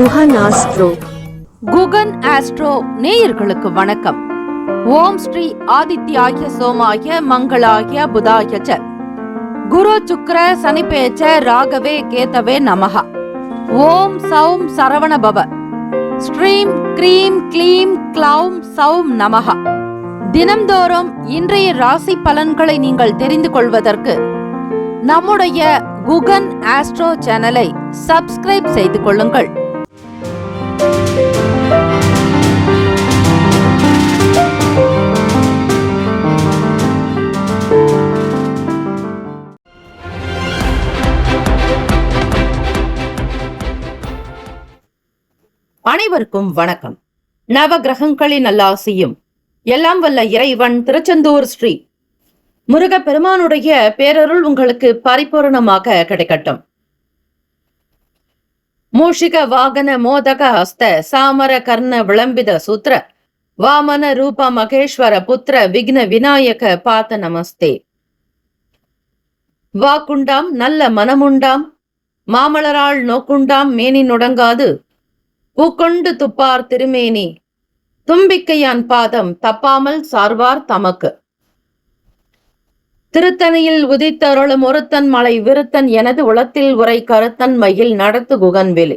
Guhan astro. Guhan astro நேயர்களுக்கு வணக்கம். ஓம் ஸ்ரீ ஆதித்யாய சோமாய மங்களாய புதாய ச குரு சுக்ர சனிபேச்ச ராகவே கேதவே நமஹ. ஓம் சௌம் சரவண பவ. ஸ்ரீம் க்ரீம் க்ளீம் க்ளௌம் சௌம் நமஹ. தினம்தோறும் இன்றைய ராசி பலன்களை நீங்கள் தெரிந்து கொள்வதற்கு நம்முடைய குகன் ஆஸ்ட்ரோ சேனலை சப்ஸ்கிரைப் செய்து கொள்ளுங்கள். அனைவருக்கும் வணக்கம். நவ கிரகங்களின் நல்லாசியும் எல்லாம் வல்ல இறைவன் திருச்செந்தூர் ஸ்ரீ முருகப்பெருமானுடைய பேரருள் உங்களுக்கு பரிபூர்ணமாக கிடைக்கட்டும். மூஷிக வாகன மோதக ஹஸ்த சாமர கர்ண விளம்பித சூத்திர வாமன ரூப மகேஸ்வர புத்திர விக்ன விநாயக பாத நமஸ்தே. வாக்குண்டாம் நல்ல மனமுண்டாம் மாமலராள் நோக்குண்டாம் மேனி நுடங்காது பூக்கொண்டு துப்பார் திருமேனி தும்பிக்கையான் பாதம் தப்பாமல் சார்வார் தமக்கு. திருத்தணியில் உதித்தருளும் ஒருத்தன் மலை விருத்தன் எனது உளத்தில் உரை கருத்தன் மயில் நடத்து குகன்வேலி.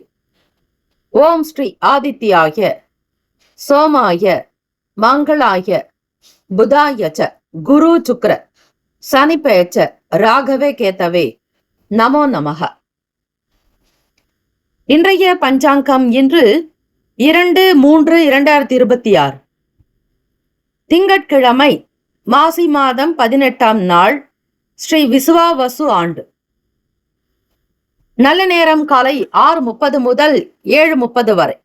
ஓம் ஸ்ரீ ஆதித்யாய சோமாய மங்களாய புதாய ச குரு சுக்ர சனிபேச்ச ராகவே கேதவே நமோ நமஹ. இன்றைய பஞ்சாங்கம் இன்று 2/3/2026 திங்கட்கிழமை, மாசி மாதம் 18ஆம் நாள், ஸ்ரீ விசுவாவசு ஆண்டு. நல்ல நேரம் காலை 6:30 முதல் 7:30 வரை,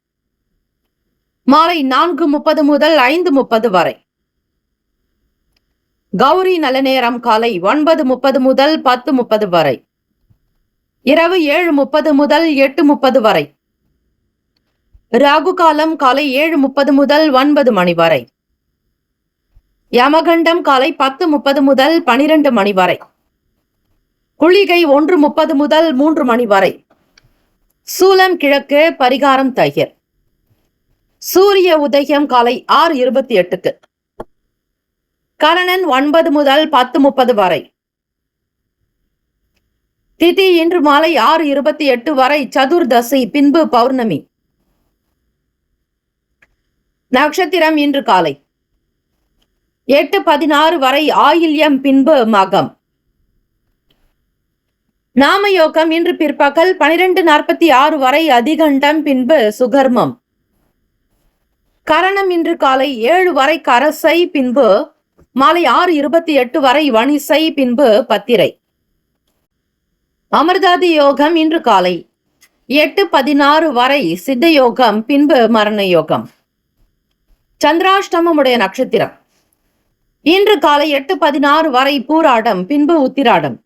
மாலை 4:30 முதல் 5:30 வரை. கௌரி நல்ல நேரம் காலை 9:30 முதல் 10:30 வரை, இரவு 7:30 முதல் 8:30 வரை. ராகு காலம் காலை 7:30 முதல் 9 மணி வரை. யமகண்டம் காலை 10:30 முதல் 12 மணி வரை. குளிகை 1:30 முதல் 3 மணி வரை. சூலம் கிழக்கு, பரிகாரம் தயிர். சூரிய உதயம் காலை 6:28க்கு. கரணன் 9 முதல் 10:30 வரை. திதி இன்று மாலை 6:28 வரை சதுர்தசி, பின்பு பௌர்ணமி. நட்சத்திரம் இன்று காலை 8:16 வரை ஆயில்யம், பின்பு மகம். நாமயோகம் இன்று பிற்பகல் 12:46 வரை அதிகண்டம், பின்பு சுகர்மம். கரணம் இன்று காலை 7 வரை கரசை, பின்பு மாலை 6:28 வரை வணிசை, பின்பு பத்திரை. அமிர்தாதி யோகம் இன்று காலை 8:16 வரை சித்த யோகம், பின்பு மரண யோகம். சந்திராஷ்டமமுடைய நட்சத்திரம் இன்று காலை 8:16 வரை பூராடம், பின்பு உத்திராடம்.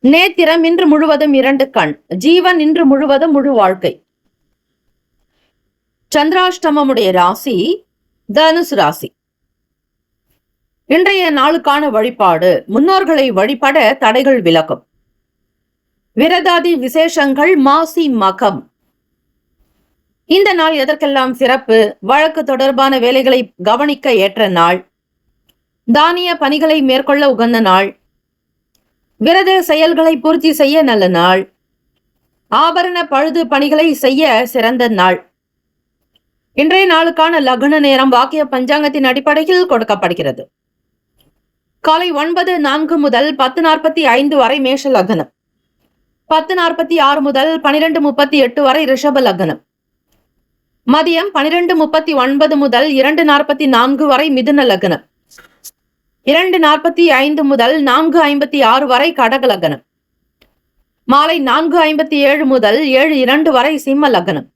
நேத்திரம் இன்று முழுவதும் 2 கண். ஜீவன் இன்று முழுவதும் முழு வாழ்க்கை. சந்திராஷ்டமமுடைய ராசி தனுசு ராசி. இன்றைய நாளுக்கான வழிபாடு: முன்னோர்களை வழிபட தடைகள் விலகும். விரதாதி விசேஷங்கள் மாசி மகம். இந்த நாள் எதற்கெல்லாம் சிறப்பு? வழக்கு தொடர்பான வேலைகளை கவனிக்க ஏற்ற நாள். தானிய பணிகளை மேற்கொள்ள உகந்த நாள். விரத செயல்களை பூர்த்தி செய்ய நல்ல நாள். ஆபரண பழுது பணிகளை செய்ய சிறந்த நாள். இன்றைய நாளுக்கான லக்ன நேரம் வாக்கிய பஞ்சாங்கத்தின் அடிப்படையில் கொடுக்கப்படுகிறது. காலை 9:04 முதல் 10:45 வரை மேஷ லக்னம். 10:46 முதல் 12:38 வரை ரிஷப லக்னம். மதியம் 12:39 முதல் 2:44 வரை மிதுன லக்னம். 2:45 முதல் 4:56 வரை கடக லக்னம். மாலை 4:57 முதல் 7:02 வரை சிம்ம லக்னம்.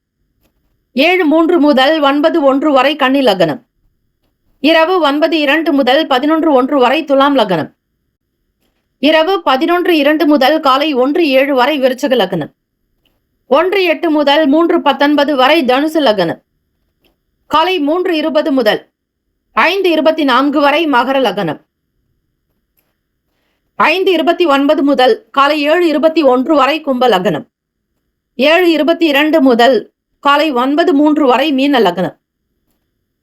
7:03 முதல் 9:01 வரை கன்னி லக்னம். இரவு 9:02 முதல் 11:01 வரை துலாம் லக்னம். இரவு 11:02 முதல் காலை 1:07 வரை விருச்சிக லக்னம். 1:08 முதல் 3:19 வரை தனுசு லக்னம். காலை 3:20 முதல் 5:24 வரை மகர லக்னம். 5:29 முதல் காலை 7:21 வரை கும்ப லக்னம். 7:22 முதல் காலை 9:03 வரை மீன லக்னம்.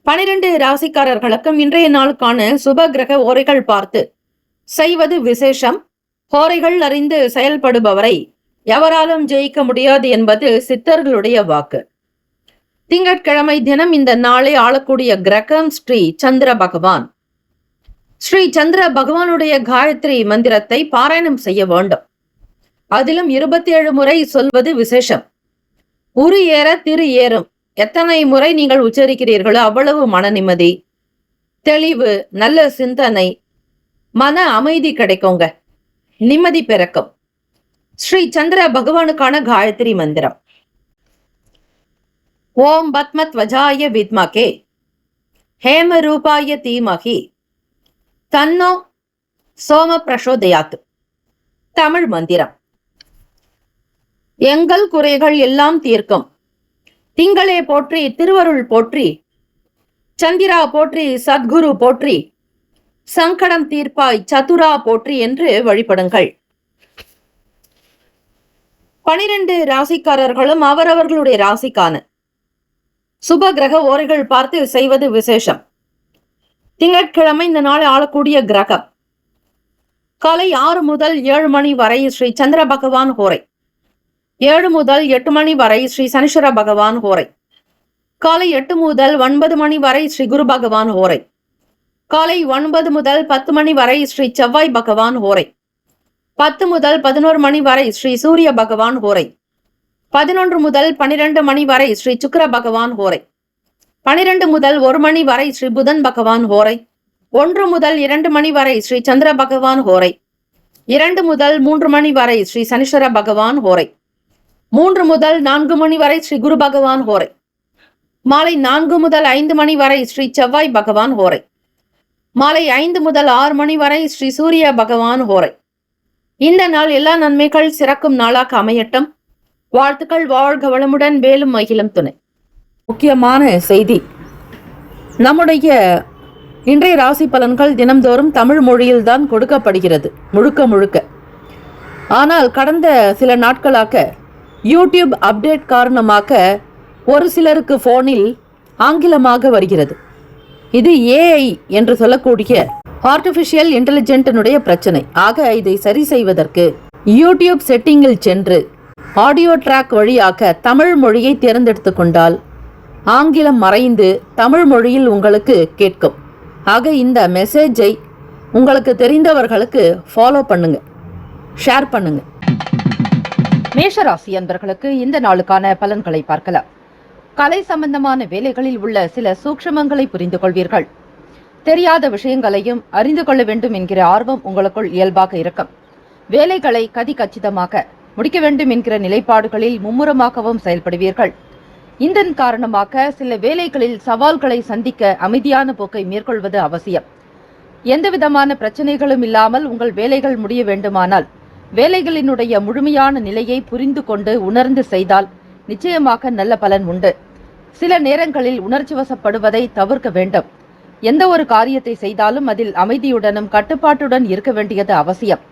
12 ராசிக்காரர்களுக்கும் இன்றைய நாளுக்கான சுப கிரக ஓரைகள் பார்த்து செய்வது விசேஷம். ஓரைகள் அறிந்து செயல்படுபவரை எவராலும் ஜெயிக்க முடியாது என்பது சித்தர்களுடைய வாக்கு. திங்கட்கிழமை தினம் இந்த நாளை ஆளக்கூடிய கிரகம் ஸ்ரீ சந்திர பகவான். ஸ்ரீ சந்திர பகவானுடைய காயத்ரி மந்திரத்தை பாராயணம் செய்ய வேண்டும். அதிலும் 27 முறை சொல்வது விசேஷம். உரு ஏற திரு ஏறும். எத்தனை முறை நீங்கள் உச்சரிக்கிறீர்களோ அவ்வளவு மன நிம்மதி, தெளிவு, நல்ல சிந்தனை, மன அமைதி கிடைக்குங்க. நிம்மதி பிறக்கும். ஸ்ரீ சந்திர பகவானுக்கான காயத்ரி மந்திரம். ஓம் பத்மத்வஜாய வித்மகே ஹேம ரூபாய தீமகி தன்னோ சோம பிரசோதயாத். தமிழ் மந்திரம். எங்கள் குறைகள் எல்லாம் தீர்க்கும் திங்களே போற்றி, திருவருள் போற்றி, சந்திரா போற்றி, சத்குரு போற்றி, சங்கடம் தீர்ப்பாய் சதுரா போற்றி என்று வழிபடுங்கள். 12 ராசிக்காரர்களும் அவரவர்களுடைய ராசிக்கான சுப கிரக ஓரைகள் பார்த்து செய்வது விசேஷம். திங்கட்கிழமை இந்த நாள் ஆளக்கூடிய கிரகம். காலை 6 முதல் 7 மணி வரை ஸ்ரீ சந்திர பகவான் ஹோரை. 7 முதல் 8 மணி வரை ஸ்ரீ சனீஸ்வர பகவான் ஹோரை. காலை 8 முதல் 9 மணி வரை ஸ்ரீ குரு பகவான் ஹோரை. காலை 9 முதல் 10 மணி வரை ஸ்ரீ செவ்வாய் பகவான் ஹோரை. 10 முதல் 11 மணி வரை ஸ்ரீ சூரிய பகவான் ஹோரை. 11 முதல் 12 மணி வரை ஸ்ரீ சுக்கிர பகவான் ஹோரை. 12 முதல் 1 மணி வரை ஸ்ரீ புதன் பகவான் ஹோரை. 1 முதல் 2 மணி வரை ஸ்ரீ சந்திர பகவான் ஹோரை. 2 முதல் 3 மணி வரை ஸ்ரீ சனீஸ்வர பகவான் ஹோரை. 3 முதல் 4 மணி வரை ஸ்ரீ குரு பகவான் ஹோரை. மாலை 4 முதல் 5 மணி வரை ஸ்ரீ செவ்வாய் பகவான் ஹோரை. மாலை 5 முதல் 6 மணி வரை ஸ்ரீ சூரிய பகவான் ஹோரை. இந்த நாள் எல்லா நன்மைகள் சிறக்கும் நாளாக அமையட்டும். வாழ்த்துக்கள். வாழ்க வளமுடன். வேலும் மகிழும் துணை. முக்கியமான செய்தி. நம்முடைய இன்றைய ராசி பலன்கள் தினம்தோறும் தமிழ் மொழியில்தான் கொடுக்கப்படுகிறது முழுக்க முழுக்க. ஆனால் கடந்த சில நாட்களாக யூடியூப் அப்டேட் காரணமாக ஒரு சிலருக்கு போனில் ஆங்கிலமாக வருகிறது. இது ஏஐ என்று சொல்லக்கூடிய ஆர்டிஃபிஷியல் இன்டெலிஜென்டினுடைய பிரச்சனை. ஆக இதை சரி செய்வதற்கு யூடியூப் செட்டிங்கில் சென்று ஆடியோ ட்ராக் வழியாக தமிழ் மொழியை தேர்ந்தெடுத்து கொண்டால் ஆங்கிலம் மறைந்து தமிழ் மொழியில் உங்களுக்கு கேட்கும். ஆக இந்த மெசேஜை உங்களுக்கு தெரிந்தவர்களுக்கு ஃபாலோ பண்ணுங்க, ஷேர் பண்ணுங்க. மேஷராசி அன்பர்களுக்கு இந்த நாளுக்கான பலன்களை பார்க்கலாம். கலை சம்பந்தமான வேலைகளில் உள்ள சில சூக்ஷ்மங்களை புரிந்து கொள்வீர்கள். தெரியாத விஷயங்களையும் அறிந்து கொள்ள வேண்டும் என்கிற ஆர்வம் உங்களுக்குள் இயல்பாக இருக்கும். வேலைகளை கச்சிதமாக முடிக்க வேண்டும் என்கிற நிலைப்பாடுகளில் மும்முரமாகவும் செயல்படுவீர்கள். இதன் காரணமாக சில வேலைகளில் சவால்களை சந்திக்க அமைதியான போக்கை மேற்கொள்வது அவசியம். எந்தவிதமான பிரச்சனைகளும் இல்லாமல் உங்கள் வேலைகள் முடிய வேண்டுமானால் வேலைகளினுடைய முழுமையான நிலையை புரிந்து கொண்டு உணர்ந்து செய்தால் நிச்சயமாக நல்ல பலன் உண்டு. சில நேரங்களில் உணர்ச்சி வசப்படுவதை தவிர்க்க வேண்டும். எந்த ஒரு காரியத்தை செய்தாலும் அதில் அமைதியுடனும் கட்டுப்பாட்டுடன் இருக்க வேண்டியது அவசியம்.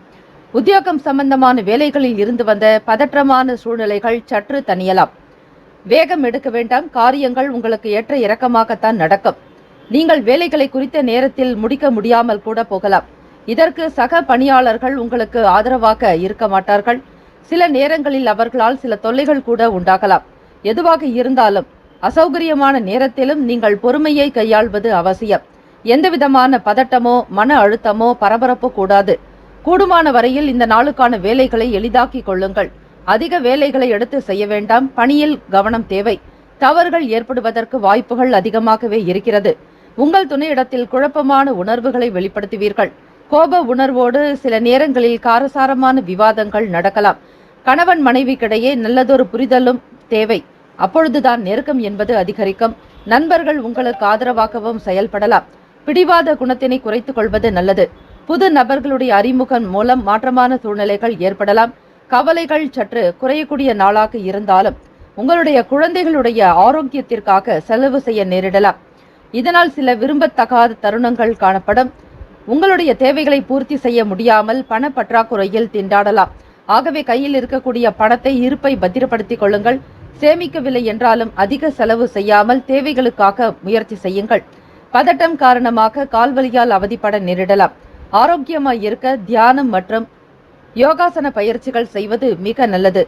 உத்தியோகம் சம்பந்தமான வேலைகளில் இருந்து வந்த பதற்றமான சூழ்நிலைகள் சற்று தணியலாம். வேகம் எடுக்க வேண்டாம். காரியங்கள் உங்களுக்கு ஏற்ற இறக்கமாகத்தான் நடக்கும். நீங்கள் வேலைகளை குறித்த நேரத்தில் முடிக்க முடியாமல் கூட போகலாம். இதற்கு சக பணியாளர்கள் உங்களுக்கு ஆதரவாக இருக்க மாட்டார்கள். சில நேரங்களில் அவர்களால் சில தொல்லைகள் கூட உண்டாகலாம். எதுவாக இருந்தாலும் அசௌகரியமான நேரத்திலும் நீங்கள் பொறுமையை கையாள்வது அவசியம். எந்தவிதமான பதட்டமோ மன அழுத்தமோ பரபரப்போ கூடாது. கூடுமான வரையில் இந்த நாளுக்கான வேலைகளை எளிதாக்கி கொள்ளுங்கள். அதிக வேலைகளை எடுத்து செய்ய வேண்டாம். பணியில் கவனம் தேவை. தவறுகள் ஏற்படுவதற்கு வாய்ப்புகள் அதிகமாகவே இருக்கிறது. உங்கள் துணையிடத்தில் குழப்பமான உணர்வுகளை வெளிப்படுத்துவீர்கள். கோப உணர்வோடு சில நேரங்களில் காரசாரமான விவாதங்கள் நடக்கலாம். கணவன் மனைவிக்கிடையே நல்லதொரு புரிதலும் தேவை. அப்பொழுதுதான் நெருக்கம் என்பது அதிகரிக்கும். நண்பர்கள் உங்களுக்கு ஆதரவாகவும் செயல்படலாம். பிடிவாத குணத்தினை குறைத்துக் கொள்வது நல்லது. புது நபர்களுடைய அறிமுகம் மூலம் மாற்றமான சூழ்நிலைகள் ஏற்படலாம். கவலைகள் சற்று குறையக்கூடிய நாளாக இருந்தாலும் உங்களுடைய குழந்தைகளுடைய ஆரோக்கியத்திற்காக செலவு செய்ய நேரிடலாம். இதனால் சில விரும்பத்தகாத தருணங்கள் காணப்படும். உங்களுடைய தேவைகளை பூர்த்தி செய்ய முடியாமல் பண பற்றாக்குறையில் திண்டாடலாம். ஆகவே கையில் இருக்கக்கூடிய பணத்தை இருப்பை பத்திரப்படுத்திக் கொள்ளுங்கள். சேமிக்கவில்லை என்றாலும் அதிக செலவு செய்யாமல் தேவைகளுக்காக முயற்சி செய்யுங்கள். பதட்டம் காரணமாக கால்வலியால் அவதிப்பட நேரிடலாம். ஆரோக்கியமாய் இருக்க தியானம் மற்றும் யோகாசன பயிற்சிகள் செய்வது மிக நல்லது.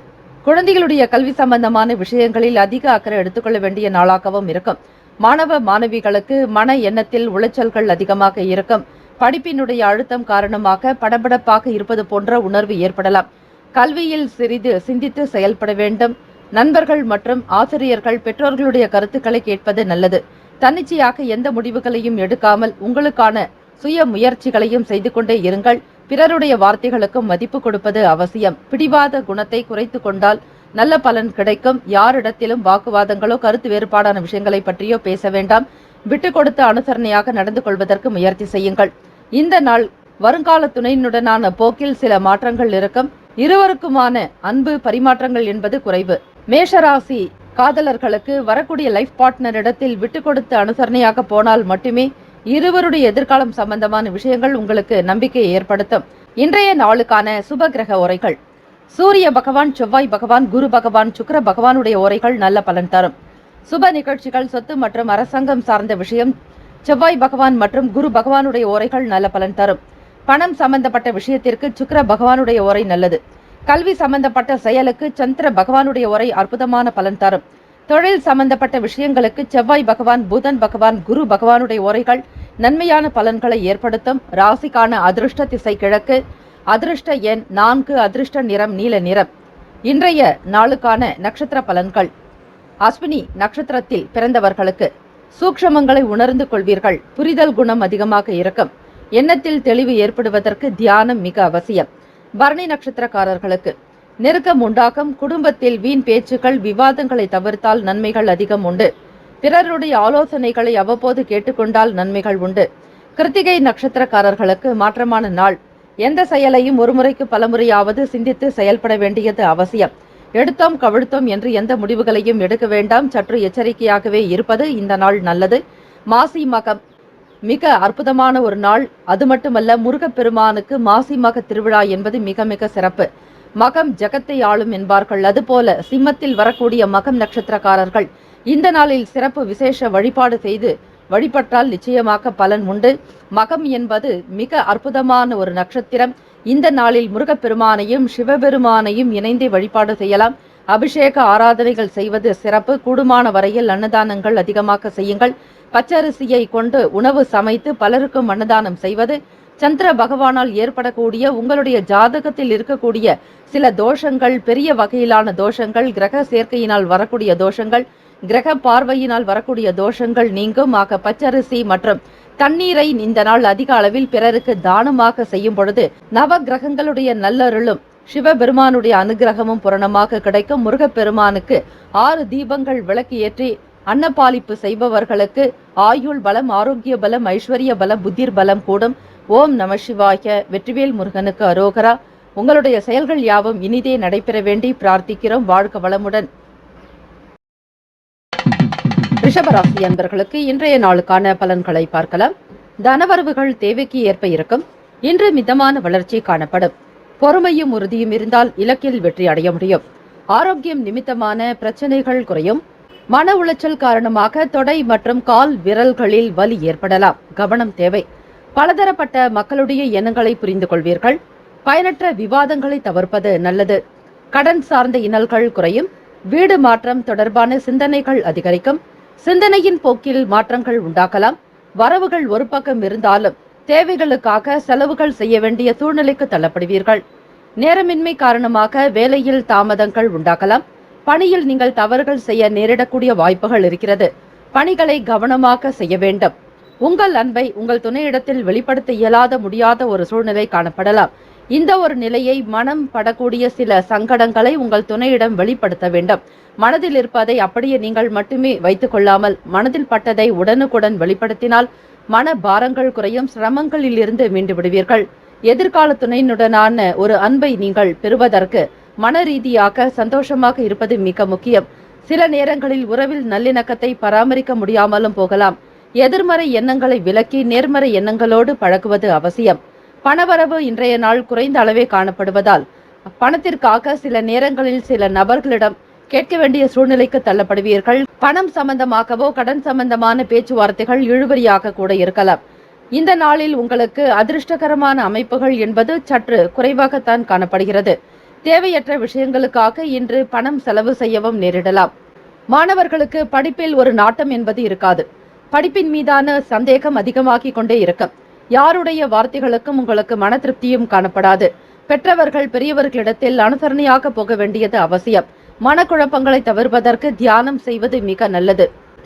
குழந்தைகளுடைய கல்வி சம்பந்தமான விஷயங்களில் அதிக அக்கறை எடுத்துக்கொள்ள வேண்டிய நாளாகவும் இருக்கும். மாணவ மாணவிகளுக்கு மன எண்ணத்தில் உளைச்சல்கள் அதிகமாக இருக்கும். படிப்பினுடைய அழுத்தம் காரணமாக படபடப்பாக இருப்பது போன்ற உணர்வு ஏற்படலாம். கல்வியில் சிறிது சிந்தித்து செயல்பட வேண்டும். நண்பர்கள் மற்றும் ஆசிரியர்கள் பெற்றோர்களுடைய கருத்துக்களை கேட்பது நல்லது. தன்னிச்சையாக எந்த முடிவுகளையும் எடுக்காமல் உங்களுக்கான சுய முயற்சிகளையும் செய்து கொண்டே இருங்கள். பிறருடைய வார்த்தைகளுக்கும் மதிப்பு கொடுப்பது அவசியம். பிடிவாத குணத்தை குறைத்து கொண்டால் நல்ல பலன் கிடைக்கும். யாரிடத்திலும் வாக்குவாதங்களோ கருத்து வேறுபாடான விஷயங்களை பற்றியோ பேச வேண்டாம். விட்டு கொடுத்து அனுசரணையாக நடந்து கொள்வதற்கு முயற்சி செய்யுங்கள். இந்த நாள் வருங்கால துணையினுடனான போக்கில் சில மாற்றங்கள் இருக்கும். இருவருக்குமான அன்பு பரிமாற்றங்கள் என்பது குறைவு. மேஷராசி காதலர்களுக்கு வரக்கூடிய லைஃப் பார்ட்னரிடத்தில் விட்டு கொடுத்து அனுசரணையாக போனால் மட்டுமே இருவருடைய எதிர்காலம் சம்பந்தமான விஷயங்கள் உங்களுக்கு நம்பிக்கையை ஏற்படுத்தும். இன்றைய நாளுக்கான சுப கிரக உரைகள். சூரிய பகவான், செவ்வாய் பகவான், குரு பகவான், சுக்கிர பகவானுடைய உரைகள் நல்ல பலன் தரும். சுப நிகழ்ச்சிகள், சொத்து மற்றும் அரசாங்கம் சார்ந்த விஷயம் செவ்வாய் பகவான் மற்றும் குரு பகவானுடைய உரைகள் நல்ல பலன் தரும். பணம் சம்பந்தப்பட்ட விஷயத்திற்கு சுக்கிர பகவானுடைய உரை நல்லது. கல்வி சம்பந்தப்பட்ட செயலுக்கு சந்திர பகவானுடைய உரை அற்புதமான பலன் தரும். தொழில் சம்பந்தப்பட்ட விஷயங்களுக்கு செவ்வாய் பகவான், புதன் பகவான், குரு பகவானுடைய உரைகள் நன்மையான பலன்களை ஏற்படுத்தும். ராசிக்கான அதிர்ஷ்ட திசை கிழக்கு, அதிர்ஷ்ட எண் 4, அதிர்ஷ்ட நிறம் நீல நிறம். இன்றைய நாளுக்கான நட்சத்திர பலன்கள். அஸ்வினி நட்சத்திரத்தில் பிறந்தவர்களுக்கு சூக்ஷமங்களை உணர்ந்து கொள்வீர்கள். புரிதல் குணம் அதிகமாக இருக்கும். எண்ணத்தில் தெளிவு ஏற்படுவதற்கு தியானம் மிக அவசியம். பரணி நட்சத்திரக்காரர்களுக்கு நெருக்கம் உண்டாகும். குடும்பத்தில் வீண் பேச்சுக்கள், விவாதங்களை தவிர்த்தால் நன்மைகள் அதிகம் உண்டு. பிறருடைய ஆலோசனைகளை அவ்வப்போது கேட்டுக்கொண்டால் நன்மைகள் உண்டு. கிருத்திகை நட்சத்திரக்காரர்களுக்கு மாற்றமான நாள். எந்த செயலையும் ஒருமுறைக்கு பலமுறையாவது சிந்தித்து செயல்பட வேண்டியது அவசியம். எடுத்தோம் கவிழ்த்தோம் என்று எந்த முடிவுகளையும் எடுக்க வேண்டாம். சற்று எச்சரிக்கையாகவே இருப்பது இந்த நாள் நல்லது. மாசி மகம் மிக அற்புதமான ஒரு நாள். அது மட்டுமல்ல, முருகப்பெருமானுக்கு மாசி மக திருவிழா என்பது மிக மிக சிறப்பு. மகம் ஜகத்தை ஆளும் என்பார்கள். அதுபோல சிம்மத்தில் வரக்கூடிய மகம் நட்சத்திரக்காரர்கள் இந்த நாளில் சிறப்பு விசேஷ வழிபாடு செய்து வழிபட்டால் நிச்சயமாக பலன் உண்டு. மகம் என்பது மிக அற்புதமான ஒரு நட்சத்திரம். இந்த நாளில் முருகப்பெருமானையும் சிவபெருமானையும் இணைந்தே வழிபாடு செய்யலாம். அபிஷேக ஆராதனைகள் செய்வது சிறப்பு. கூடுமான வரையில் அன்னதானங்கள் அதிகமாக செய்யுங்கள். பச்சரிசியை கொண்டு உணவு சமைத்து பலருக்கும் அன்னதானம் செய்வது சந்திர பகவானால் ஏற்படக்கூடிய உங்களுடைய ஜாதகத்தில் இருக்கக்கூடிய சில தோஷங்கள், பெரிய வகையிலான தோஷங்கள், கிரக சேர்க்கையினால் வரக்கூடிய தோஷங்கள், கிரக பார்வையினால் வரக்கூடிய தோஷங்கள் நீங்கும். ஆக பச்சரிசி மற்றும் தண்ணீரை இந்த நாள் அதிக அளவில் பிறருக்கு தானமாக செய்யும் பொழுது நவ கிரகங்களுடைய நல்லருளும் சிவபெருமானுடைய அனுகிரகமும் பூரணமாக கிடைக்கும். முருகப்பெருமானுக்கு 6 தீபங்கள் விளக்கு ஏற்றி அன்னபாலிப்பு செய்பவர்களுக்கு ஆயுள் பலம், ஆரோக்கிய பலம், ஐஸ்வர்ய பலம், புத்திர் பலம் கூடும். ஓம் நம சிவாய. வெற்றிவேல் முருகனுக்கு அரோகரா. உங்களுடைய செயல்கள் யாவும் இனிதே நடைபெற வேண்டி பிரார்த்திக்கிறோம். வாழ்க வளமுடன். ரிஷபராசி அன்பர்களுக்கு இன்றைய நாளுக்கான பலன்களை பார்க்கலாம். தனவரவுகள் தேவைக்கு ஏற்ப இருக்கும். இன்று மிதமான வளர்ச்சி காணப்படும். பொறுமையும் உறுதியும் இருந்தால் இலக்கில் வெற்றி அடைய முடியும். ஆரோக்கியம் நிமித்தமான பிரச்சனைகள் குறையும். மன உளைச்சல் காரணமாக தொடை மற்றும் கால் விரல்களில் வலி ஏற்படலாம். கவனம் தேவை. பலதரப்பட்ட மக்களுடைய எண்ணங்களை புரிந்து கொள்வீர்கள். பயனற்ற விவாதங்களை தவிர்ப்பது நல்லது. கடன் சார்ந்த இன்னல்கள் குறையும். வீடு மாற்றம் தொடர்பான சிந்தனைகள் அதிகரிக்கும். சிந்தனையின் போக்கில் மாற்றங்கள் உண்டாகலாம். வரவுகள் ஒரு பக்கம் இருந்தாலும் தேவைகளுக்காக செலவுகள் செய்ய வேண்டிய சூழ்நிலைக்கு தள்ளப்படுவீர்கள். நேரமின்மை காரணமாக வேலையில் தாமதங்கள் உண்டாகலாம். பணியில் நீங்கள் தவறுகள் செய்ய நேரிடக்கூடிய வாய்ப்புகள் இருக்கிறது. பணிகளை கவனமாக செய்ய வேண்டும். உங்கள் அன்பை உங்கள் துணையிடத்தில் வெளிப்படுத்த இயலாத முடியாத ஒரு சூழ்நிலை காணப்படலாம். இந்த ஒரு நிலையை மனம் படக்கூடிய சில சங்கடங்களை உங்கள் துணையிடம் வெளிப்படுத்த வேண்டும். மனதில் இருப்பதை அப்படியே நீங்கள் மட்டுமே வைத்துக் கொள்ளாமல் மனதில் பட்டதை உடனுக்குடன் வெளிப்படுத்தினால் மன பாரங்கள் குறையும். சிரமங்களில் இருந்து மீண்டு விடுவீர்கள். எதிர்கால துணையினுடனான ஒரு அன்பை நீங்கள் பெறுவதற்கு மன ரீதியாக சந்தோஷமாக இருப்பது மிக முக்கியம். சில நேரங்களில் உறவில் நல்லிணக்கத்தை பராமரிக்க முடியாமலும் போகலாம். எதிர்மறை எண்ணங்களை விலக்கி நேர்மறை எண்ணங்களோடு பழகுவது அவசியம். பணவரவு இன்றைய நாள் குறைந்த அளவே காணப்படுவதால் பணத்திற்காக சில நேரங்களில் சில நபர்களிடம் கேட்க வேண்டிய சூழ்நிலைக்கு தள்ளப்படுவீர்கள். பணம் சம்பந்தமாகவோ கடன் சம்பந்தமான பேச்சுவார்த்தைகள் இழுபறியாக கூட இருக்கலாம். இந்த நாளில் உங்களுக்கு அதிர்ஷ்டகரமான அமைப்புகள் என்பது சற்று குறைவாகத்தான் காணப்படுகிறது. தேவையற்ற விஷயங்களுக்காக இன்று பணம் செலவு செய்யவும் நேரிடலாம். மாணவர்களுக்கு படிப்பில் ஒரு நாட்டம் என்பது இருக்காது. படிப்பின் மீதான சந்தேகம் அதிகமாகிக் கொண்டே இருக்கும். யாருடைய வார்த்தைகளுக்கும் உங்களுக்கு மன திருப்தியும் காணப்படாது. பெற்றவர்கள் பெரியவர்களிடத்தில் அனுசரணையாக போக வேண்டியது அவசியம். மனக்குழப்பங்களை தவிர்ப்பதற்கு தியானம் செய்வது மிக நல்லது.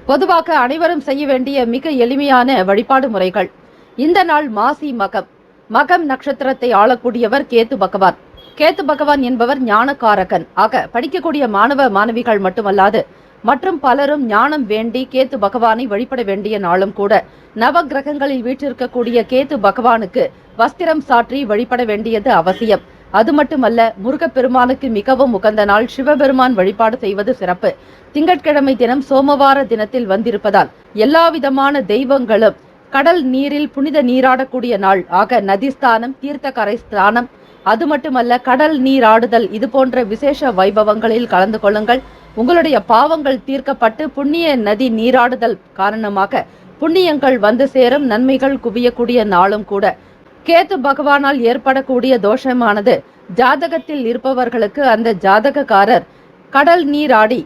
பொதுவாக அனைவரும் செய்ய வேண்டிய மிக எளிமையான வழிபாடு முறைகள். இந்த நாள் மாசி மகம். மகம் நட்சத்திரத்தை ஆளக்கூடியவர் கேத்து பகவான். கேத்து பகவான் என்பவர் ஞானகாரகன். ஆக படிக்கக்கூடிய மாணவ மாணவிகள் மட்டுமல்லாது மற்றும் பலரும் ஞானம் வேண்டி கேத்து பகவானை வழிபட வேண்டிய நாளும் கூட. நவ கிரகங்களில் வீற்றிருக்கக்கூடிய கேத்து பகவானுக்கு வஸ்திரம் சாற்றி வழிபட வேண்டியது அவசியம். அது மட்டுமல்ல, முருகப்பெருமானுக்கு மிகவும் உகந்த நாள். சிவபெருமான் வழிபாடு செய்வது சிறப்பு. திங்கட்கிழமை தினம் சோமவார தினத்தில் வந்திருப்பதால் எல்லா விதமான தெய்வங்களும் கடல் நீரில் புனித நீராடக்கூடிய நாள். ஆக நதிஸ்தானம், தீர்த்தக்கரை ஸ்தானம், அது மட்டுமல்ல கடல் நீராடுதல், இது போன்ற விசேஷ வைபவங்களில் கலந்து கொள்ளுங்கள். உங்களுடைய பாவங்கள் தீர்க்கப்பட்டு புண்ணிய நதி நீராடுதல் காரணமாக புண்ணியங்கள் வந்து சேரும். நன்மைகள் குவியக்கூடிய நாளும் கூட. கேத்து பகவானால் ஏற்படக்கூடிய தோஷமானது ஜாதகத்தில் இருப்பவர்களுக்கு அந்த ஜாதகக்காரர் கடல் நீராடி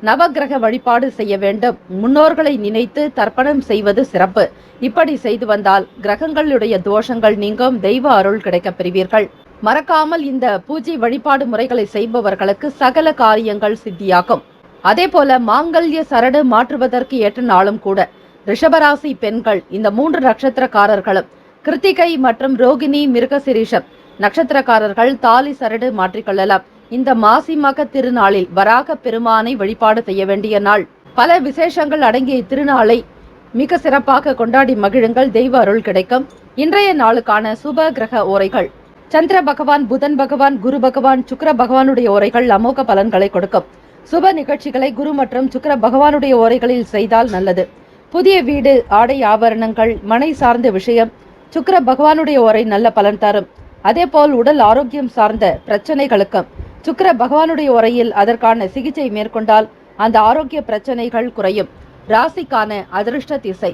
நவகிரக வழிபாடு செய்ய வேண்டும். முன்னோர்களை நினைத்து தர்ப்பணம் செய்வது சிறப்பு. இப்படி செய்து வந்தால் கிரகங்களுடைய தோஷங்கள் நீங்கும். தெய்வ அருள் கிடைக்கப் பெறுவீர்கள். மறக்காமல் இந்த பூஜை வழிபாடு முறைகளை செய்பவர்களுக்கு சகல காரியங்கள் சித்தியாகும். அதே போல மாங்கல்ய சரடு மாற்றுவதற்கு ஏற்ற நாளும் கூட. ரிஷபராசி பெண்கள், இந்த 3 நட்சத்திரக்காரர்களும் கிருத்திகை மற்றும் ரோகிணி மிருகசிரீஷம் நட்சத்திரக்காரர்கள் தாலி சரடு மாற்றிக்கொள்ளலாம். இந்த மாசி மக திருநாளில் வராக பெருமானை வழிபாடு செய்ய வேண்டிய நாள். பல விசேஷங்கள் அடங்கிய திருநாளை மிக சிறப்பாக கொண்டாடி மகிழுங்கள். தெய்வ அருள் கிடைக்கும். இன்றைய நாளுக்கான சுப கிரக ஓரைகள். சந்திர பகவான், புதன் பகவான், குரு பகவான், சுக்கிர பகவானுடைய ஓரைகள் அமோக பலன்களை கொடுக்கும். சுப நிகழ்ச்சிகளை குரு மற்றும் சுக்கிர பகவானுடைய ஓரைகளில் செய்தால் நல்லது. புதிய வீடு, ஆடை ஆபரணங்கள், மனை சார்ந்த விஷயம் சுக்கிர பகவானுடைய ஓரை நல்ல பலன் தரும். அதேபோல் உடல் ஆரோக்கியம் சார்ந்த பிரச்சனைகளுக்கும் சுக்கிர பகவானுடைய ஓரையில் அதற்கான சிகிச்சை மேற்கொண்டால் அந்த ஆரோக்கிய பிரச்சனைகள் குறையும். ராசிக்கான அதிர்ஷ்ட திசை.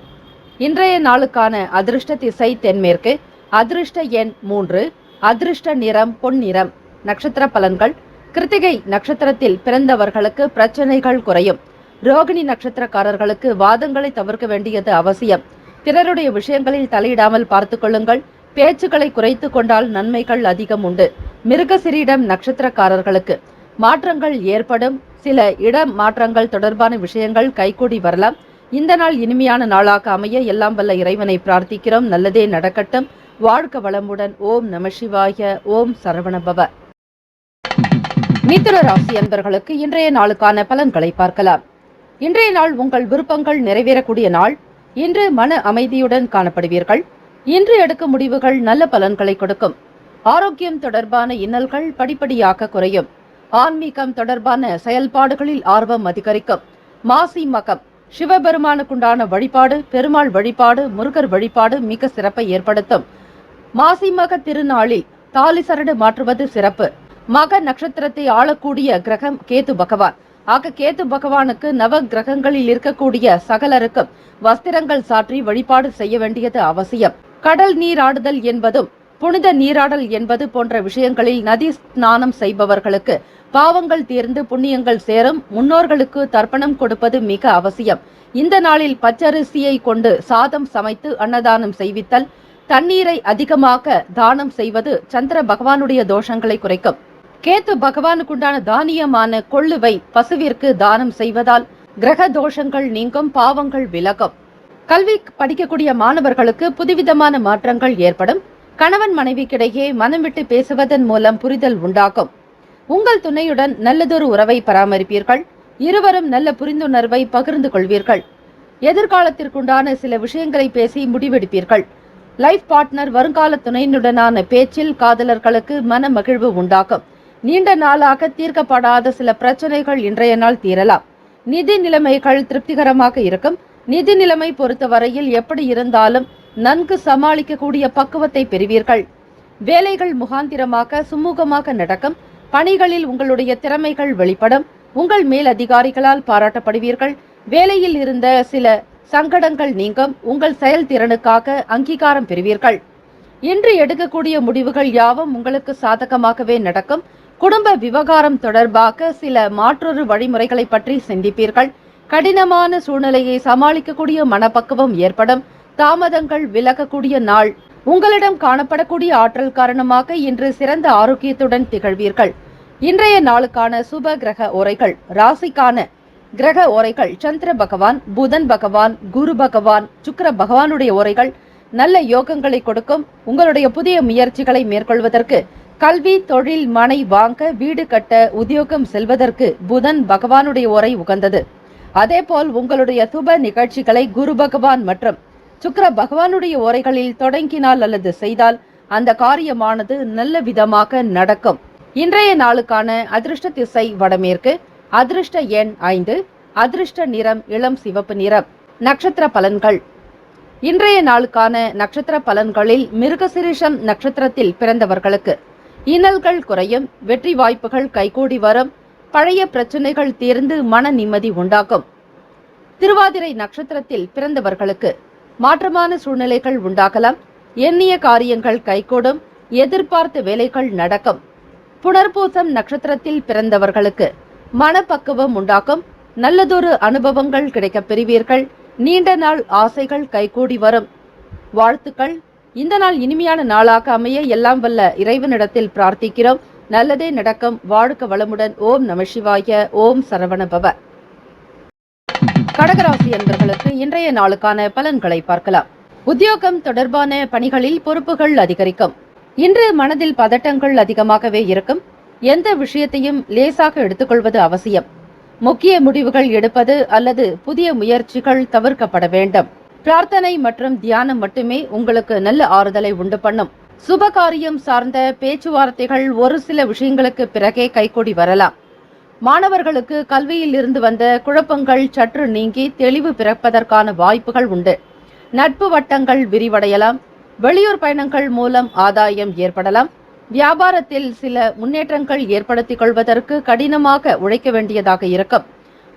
இன்றைய நாளுக்கான அதிர்ஷ்ட திசை தென்மேற்கு. அதிர்ஷ்ட எண் 3. அதிர்ஷ்ட நிறம் பொன்னிறம். நட்சத்திர பலன்கள். கிருத்திகை நட்சத்திரத்தில் பிறந்தவர்களுக்கு பிரச்சனைகள் குறையும். ரோகிணி நட்சத்திரக்காரர்களுக்கு வாதங்களை தவிர்க்க வேண்டியது அவசியம். பிறருடைய விஷயங்களில் தலையிடாமல் பார்த்து கொள்ளுங்கள். பேச்சுக்களை குறைத்து கொண்டால் நன்மைகள் அதிகம் உண்டு. மிருகசிரீடம் நட்சத்திரக்காரர்களுக்கு மாற்றங்கள் ஏற்படும். சில இட மாற்றங்கள் தொடர்பான விஷயங்கள் கைகூடி வரலாம். இந்த நாள் இனிமையான நாளாக அமைய எல்லாம் வல்ல இறைவனை பிரார்த்திக்கிறோம். நல்லதே நடக்கட்டும். வாழ்க வளமுடன். ஓம் நம சிவாய. ஓம் சரவணபவ. மிதுன ராசி அன்பர்களுக்கு இன்றைய நாளுக்கான பலன்களை பார்க்கலாம். இன்றைய நாள் உங்கள் விருப்பங்கள் நிறைவேறக்கூடிய நாள். இன்று மன அமைதியுடன் காணப்படுவீர்கள். இன்று எடுக்கும் முடிவுகள் நல்ல பலன்களை கொடுக்கும். ஆரோக்கியம் தொடர்பான இன்னல்கள் படிப்படியாக குறையும். ஆன்மீகம் தொடர்பான செயல்பாடுகளில் ஆர்வம் அதிகரிக்கும். மாசி மகம். சிவபெருமானுக்குண்டான வழிபாடு, பெருமாள் வழிபாடு, முருகர் வழிபாடு மிக சிறப்பை ஏற்படுத்தும். மாசி மக திருநாளில் தாலி சரடு மாற்றுவது சிறப்பு. மக நட்சத்திரத்தை ஆளக்கூடிய கிரகம் கேத்து பகவான். ஆக கேத்து பகவானுக்கு நவ கிரகங்களில் இருக்கக்கூடிய சகலருக்கும் வஸ்திரங்கள் சாற்றி வழிபாடு செய்ய வேண்டியது அவசியம். கடல் நீராடுதல் என்பதும் புனித நீராடல் என்பது போன்ற விஷயங்களில் நதி ஸ்நானம் செய்பவர்களுக்கு பாவங்கள் தீர்ந்து புண்ணியங்கள் சேரும். முன்னோர்களுக்கு தர்ப்பணம் கொடுப்பது மிக அவசியம். இந்த நாளில் பச்சரிசியை கொண்டு சாதம் சமைத்து அன்னதானம் செய்வித்தல், தண்ணீரை அதிகமாக தானம் செய்வது சந்திர பகவானுடைய தோஷங்களை குறைக்கும். கேத்து பகவானுக்குண்டான தானியமான கொள்ளுவை பசுவிற்கு தானம் செய்வதால் கிரக தோஷங்கள் நீங்கும், பாவங்கள் விலகும். கல்வி படிக்கக்கூடிய மாணவர்களுக்கு புதுவிதமான மாற்றங்கள் ஏற்படும். கணவன் மனைவிக்கிடையே மனம் விட்டு பேசுவதன் மூலம் புரிதல் உண்டாகும். உங்கள் துணையுடன் நல்லதொரு உறவை பராமரிப்பீர்கள். இருவரும் நல்ல புரிந்துணர்வை பகிர்ந்து கொள்வீர்கள். எதிர்காலத்திற்குண்டான சில விஷயங்களை பேசி முடிவெடுப்பீர்கள். லைஃப் பார்ட்னர், வருங்கால துணையினுடனான பேச்சில் காதலர்களுக்கு மன மகிழ்வு உண்டாகும். நீண்ட நாளாக தீர்க்கப்படாத சில பிரச்சனைகள் இன்றைய நாள் தீரலாம். நிதி நிலைமைகள் திருப்திகரமாக இருக்கும். நிதி நிலைமை பொறுத்தவரையில் எப்படி இருந்தாலும் நன்கு சமாளிக்கக்கூடிய பக்குவத்தை பெறுவீர்கள். வேலைகள் முகாந்திரமாக சுமூகமாக நடக்கும். பணிகளில் உங்களுடைய திறமைகள் வெளிப்படும். உங்கள் மேல் அதிகாரிகளால் பாராட்டப்படுவீர்கள். வேலையில் இருந்த சில சங்கடங்கள் நீங்கும். உங்கள் செயல்திறனுக்காக அங்கீகாரம் பெறுவீர்கள். இன்று எடுக்கக்கூடிய முடிவுகள் யாவும் உங்களுக்கு சாதகமாகவே நடக்கும். குடும்ப விவகாரம் தொடர்பாக சில மாற்றொரு வழிமுறைகளை பற்றி சிந்திப்பீர்கள். கடினமான சூழ்நிலையை சமாளிக்கக்கூடிய மனப்பக்குவம் ஏற்படும். தாமதங்கள் விலகக்கூடிய நாள். உங்களிடம் காணப்படக்கூடிய ஆற்றல் காரணமாக இன்று சிறந்த ஆரோக்கியத்துடன் திகழ்வீர்கள். இன்றைய நாளுக்கான சுப கிரக ஓரைகள். ராசிக்கான கிரக ஓரைகள்: சந்திர பகவான், புதன் பகவான், குரு பகவான், சுக்கிர பகவானுடைய ஓரைகள் நல்ல யோகங்களை கொடுக்கும். உங்களுடைய புதிய முயற்சிகளை மேற்கொள்வதற்கு, கல்வி, தொழில், மனை வாங்க, வீடு கட்ட, உத்தியோகம் செல்வதற்கு புதன் பகவானுடைய ஓரை உகந்தது. அதேபோல் உங்களுடைய சுப நிகழ்ச்சிகளை குரு பகவான் மற்றும் சுக்கிர பகவானுடைய ஓரைகளில் தொடங்கினால் அல்லது செய்தால் அந்த காரியமானது நல்ல விதமாக நடக்கும். இன்றைய நாளுக்கான அதிர்ஷ்ட திசை வடமேற்கு. அதிர்ஷ்ட எண் 5. அதிர்ஷ்ட நிறம் இளம் சிவப்பு நிறம். நட்சத்திர பலன்கள். இன்றைய நாளுக்கான நட்சத்திர பலன்களில் மிருகசிரிஷம் நட்சத்திரத்தில் பிறந்தவர்களுக்கு இன்னல்கள் குறையும். வெற்றி வாய்ப்புகள் கைகூடி வரும். பழைய பிரச்சனைகள் தீர்ந்து மன நிம்மதி உண்டாகும். திருவாதிரை நட்சத்திரத்தில் பிறந்தவர்களுக்கு மாற்றமான சூழ்நிலைகள் உண்டாகலாம். எண்ணிய காரியங்கள் கைகூடும். எதிர்பார்த்த வேலைகள் நடக்கும். புனர்பூசம் நட்சத்திரத்தில் பிறந்தவர்களுக்கு மனப்பக்குவம் உண்டாகும். நல்லதொரு அனுபவங்கள் கிடைக்கப் பெறுவீர்கள். நீண்ட நாள் ஆசைகள் கைகூடி வரும். வாழ்த்துக்கள். இந்த நாள் இனிமையான நாளாக அமைய எல்லாம் வல்ல இறைவனிடத்தில் பிரார்த்திக்கிறோம். நல்லதே நடக்கும். வாழ்க வளமுடன். ஓம் நம சிவாய. ஓம் சரவணபவ. கடகராசி அன்பர்களுக்கு இன்றைய நாளுக்கான பலன்களை பார்க்கலாம். உத்தியோகம் தொடர்பான பணிகளில் பொறுப்புகள் அதிகரிக்கும். இன்று மனதில் பதட்டங்கள் அதிகமாகவே இருக்கும். எந்த விஷயத்தையும் லேசாக எடுத்துக்கொள்வது அவசியம். முக்கிய முடிவுகள் எடுப்பது அல்லது புதிய முயற்சிகள் தவிர்க்கப்பட வேண்டும். பிரார்த்தனை மற்றும் தியானம் மட்டுமே உங்களுக்கு நல்ல ஆறுதலை உண்டு பண்ணும். சுபகாரியம் சார்ந்த பேச்சுவார்த்தைகள் ஒரு சில விஷயங்களுக்கு பிறகே கைகூடி வரலாம். மாணவர்களுக்கு கல்வியில் இருந்து வந்த குழப்பங்கள் சற்று நீங்கி தெளிவு பிறப்பதற்கான வாய்ப்புகள் உண்டு. நட்பு வட்டங்கள் விரிவடையலாம். வெளியூர் பயணங்கள் மூலம் ஆதாயம் ஏற்படலாம். வியாபாரத்தில் சில முன்னேற்றங்கள் ஏற்படுத்திக் கொள்வதற்கு கடினமாக உழைக்க வேண்டியதாக இருக்கும்.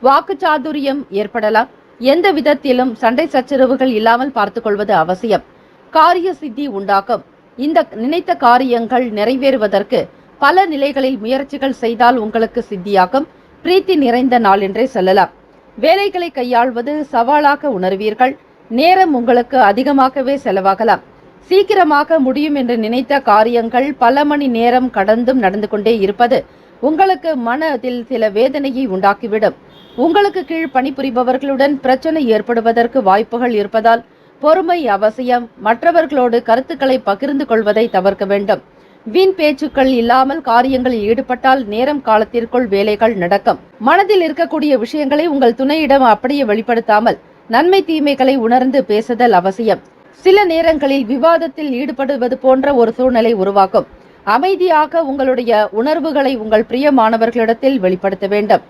வாக்குச்சாதுரியம் ஏற்படலாம். எந்த விதத்திலும் சண்டை சச்சரவுகள் இல்லாமல் பார்த்துக் கொள்வது அவசியம். காரிய சித்தி உண்டாகும். இந்த நினைத்த காரியங்கள் நிறைவேறுவதற்கு பல நிலைகளில் முயற்சிகள் செய்தால் உங்களுக்கு சித்தியாகும். பிரீத்தி நிறைந்த நாள் என்றே சொல்லலாம். வேலைகளை கையாள்வது சவாலாக உணர்வீர்கள். நேரம் உங்களுக்கு அதிகமாகவே செலவாகலாம். சீக்கிரமாக முடியும் என்று நினைத்த காரியங்கள் பல மணி நேரம் கடந்தும் நடந்து கொண்டே இருப்பது உங்களுக்கு மனதில் சில வேதனையை உண்டாக்கிவிடும். உங்களுக்கு கீழ் பணிபுரிபவர்களுடன் பிரச்சனை ஏற்படுவதற்கு வாய்ப்புகள் இருப்பதால் பொறுமை அவசியம். மற்றவர்களோடு கருத்துக்களை பகிர்ந்து கொள்வதை தவிர்க்க வேண்டும். வீண் பேச்சுக்கள் இல்லாமல் காரியங்களில் ஈடுபட்டால் நேரம் காலத்திற்குள் வேலைகள் நடக்கும். மனதில் இருக்கக்கூடிய விஷயங்களை உங்கள் துணையிடம் அப்படியே வெளிப்படுத்தாமல் நன்மை தீமைகளை உணர்ந்து பேசுதல் அவசியம். சில நேரங்களில் விவாதத்தில் ஈடுபடுவது போன்ற ஒரு சூழ்நிலை உருவாக்கும். அமைதியாக உங்களுடைய உணர்வுகளை உங்கள் பிரியமானவர்களிடத்தில் வெளிப்படுத்த வேண்டும்.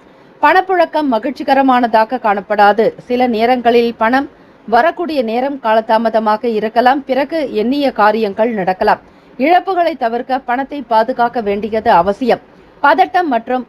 பணப்புழக்கம் மகிழ்ச்சிகரமானதாக காணப்படாது. சில நேரங்களில் பணம் வரக்கூடிய நேரம் காலதாமதமாக இருக்கலாம். பிறகு எண்ணிய காரியங்கள் நடக்கலாம். இழப்புகளை தவிர்க்க பணத்தை பாதுகாக்க வேண்டியது அவசியம். பதட்டம் மற்றும்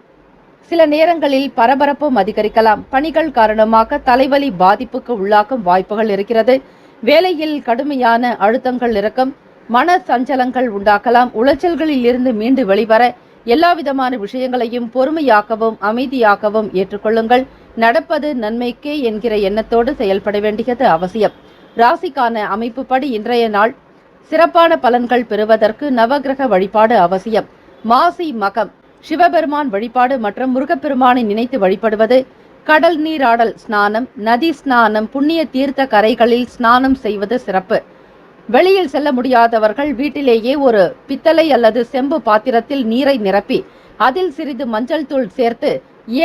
சில நேரங்களில் பரபரப்பும் அதிகரிக்கலாம். பணிகள் காரணமாக தலைவலி பாதிப்புக்கு உள்ளாக்கும் வாய்ப்புகள் இருக்கிறது. வேலையில் கடுமையான அழுத்தங்கள் இருக்கும். மன சஞ்சலங்கள் உண்டாக்கலாம். உளைச்சல்களில் இருந்து மீண்டு வெளிவர எல்லா விதமான விஷயங்களையும் பொறுமையாகவும் அமைதியாகவும் ஏற்றுக்கொள்ளுங்கள். நடப்பது நன்மைக்கே என்கிற எண்ணத்தோடு செயல்பட வேண்டியது அவசியம். ராசிக்கான அமைப்புப்படி இன்றைய நாள் சிறப்பான பலன்கள் பெறுவதற்கு நவகிரக வழிபாடு அவசியம். மாசி மகம் சிவபெருமான் வழிபாடு மற்றும் முருகப்பெருமானை நினைத்து வழிபடுவது. கடல் நீராடல் ஸ்நானம், நதி ஸ்நானம், புண்ணிய தீர்த்த கரைகளில் ஸ்நானம் செய்வது சிறப்பு. வெளியில் செல்ல முடியாதவர்கள் வீட்டிலேயே ஒரு பித்தளை அல்லது செம்பு பாத்திரத்தில் நீரை நிரப்பி அதில் சிறிது மஞ்சள் தூள் சேர்த்து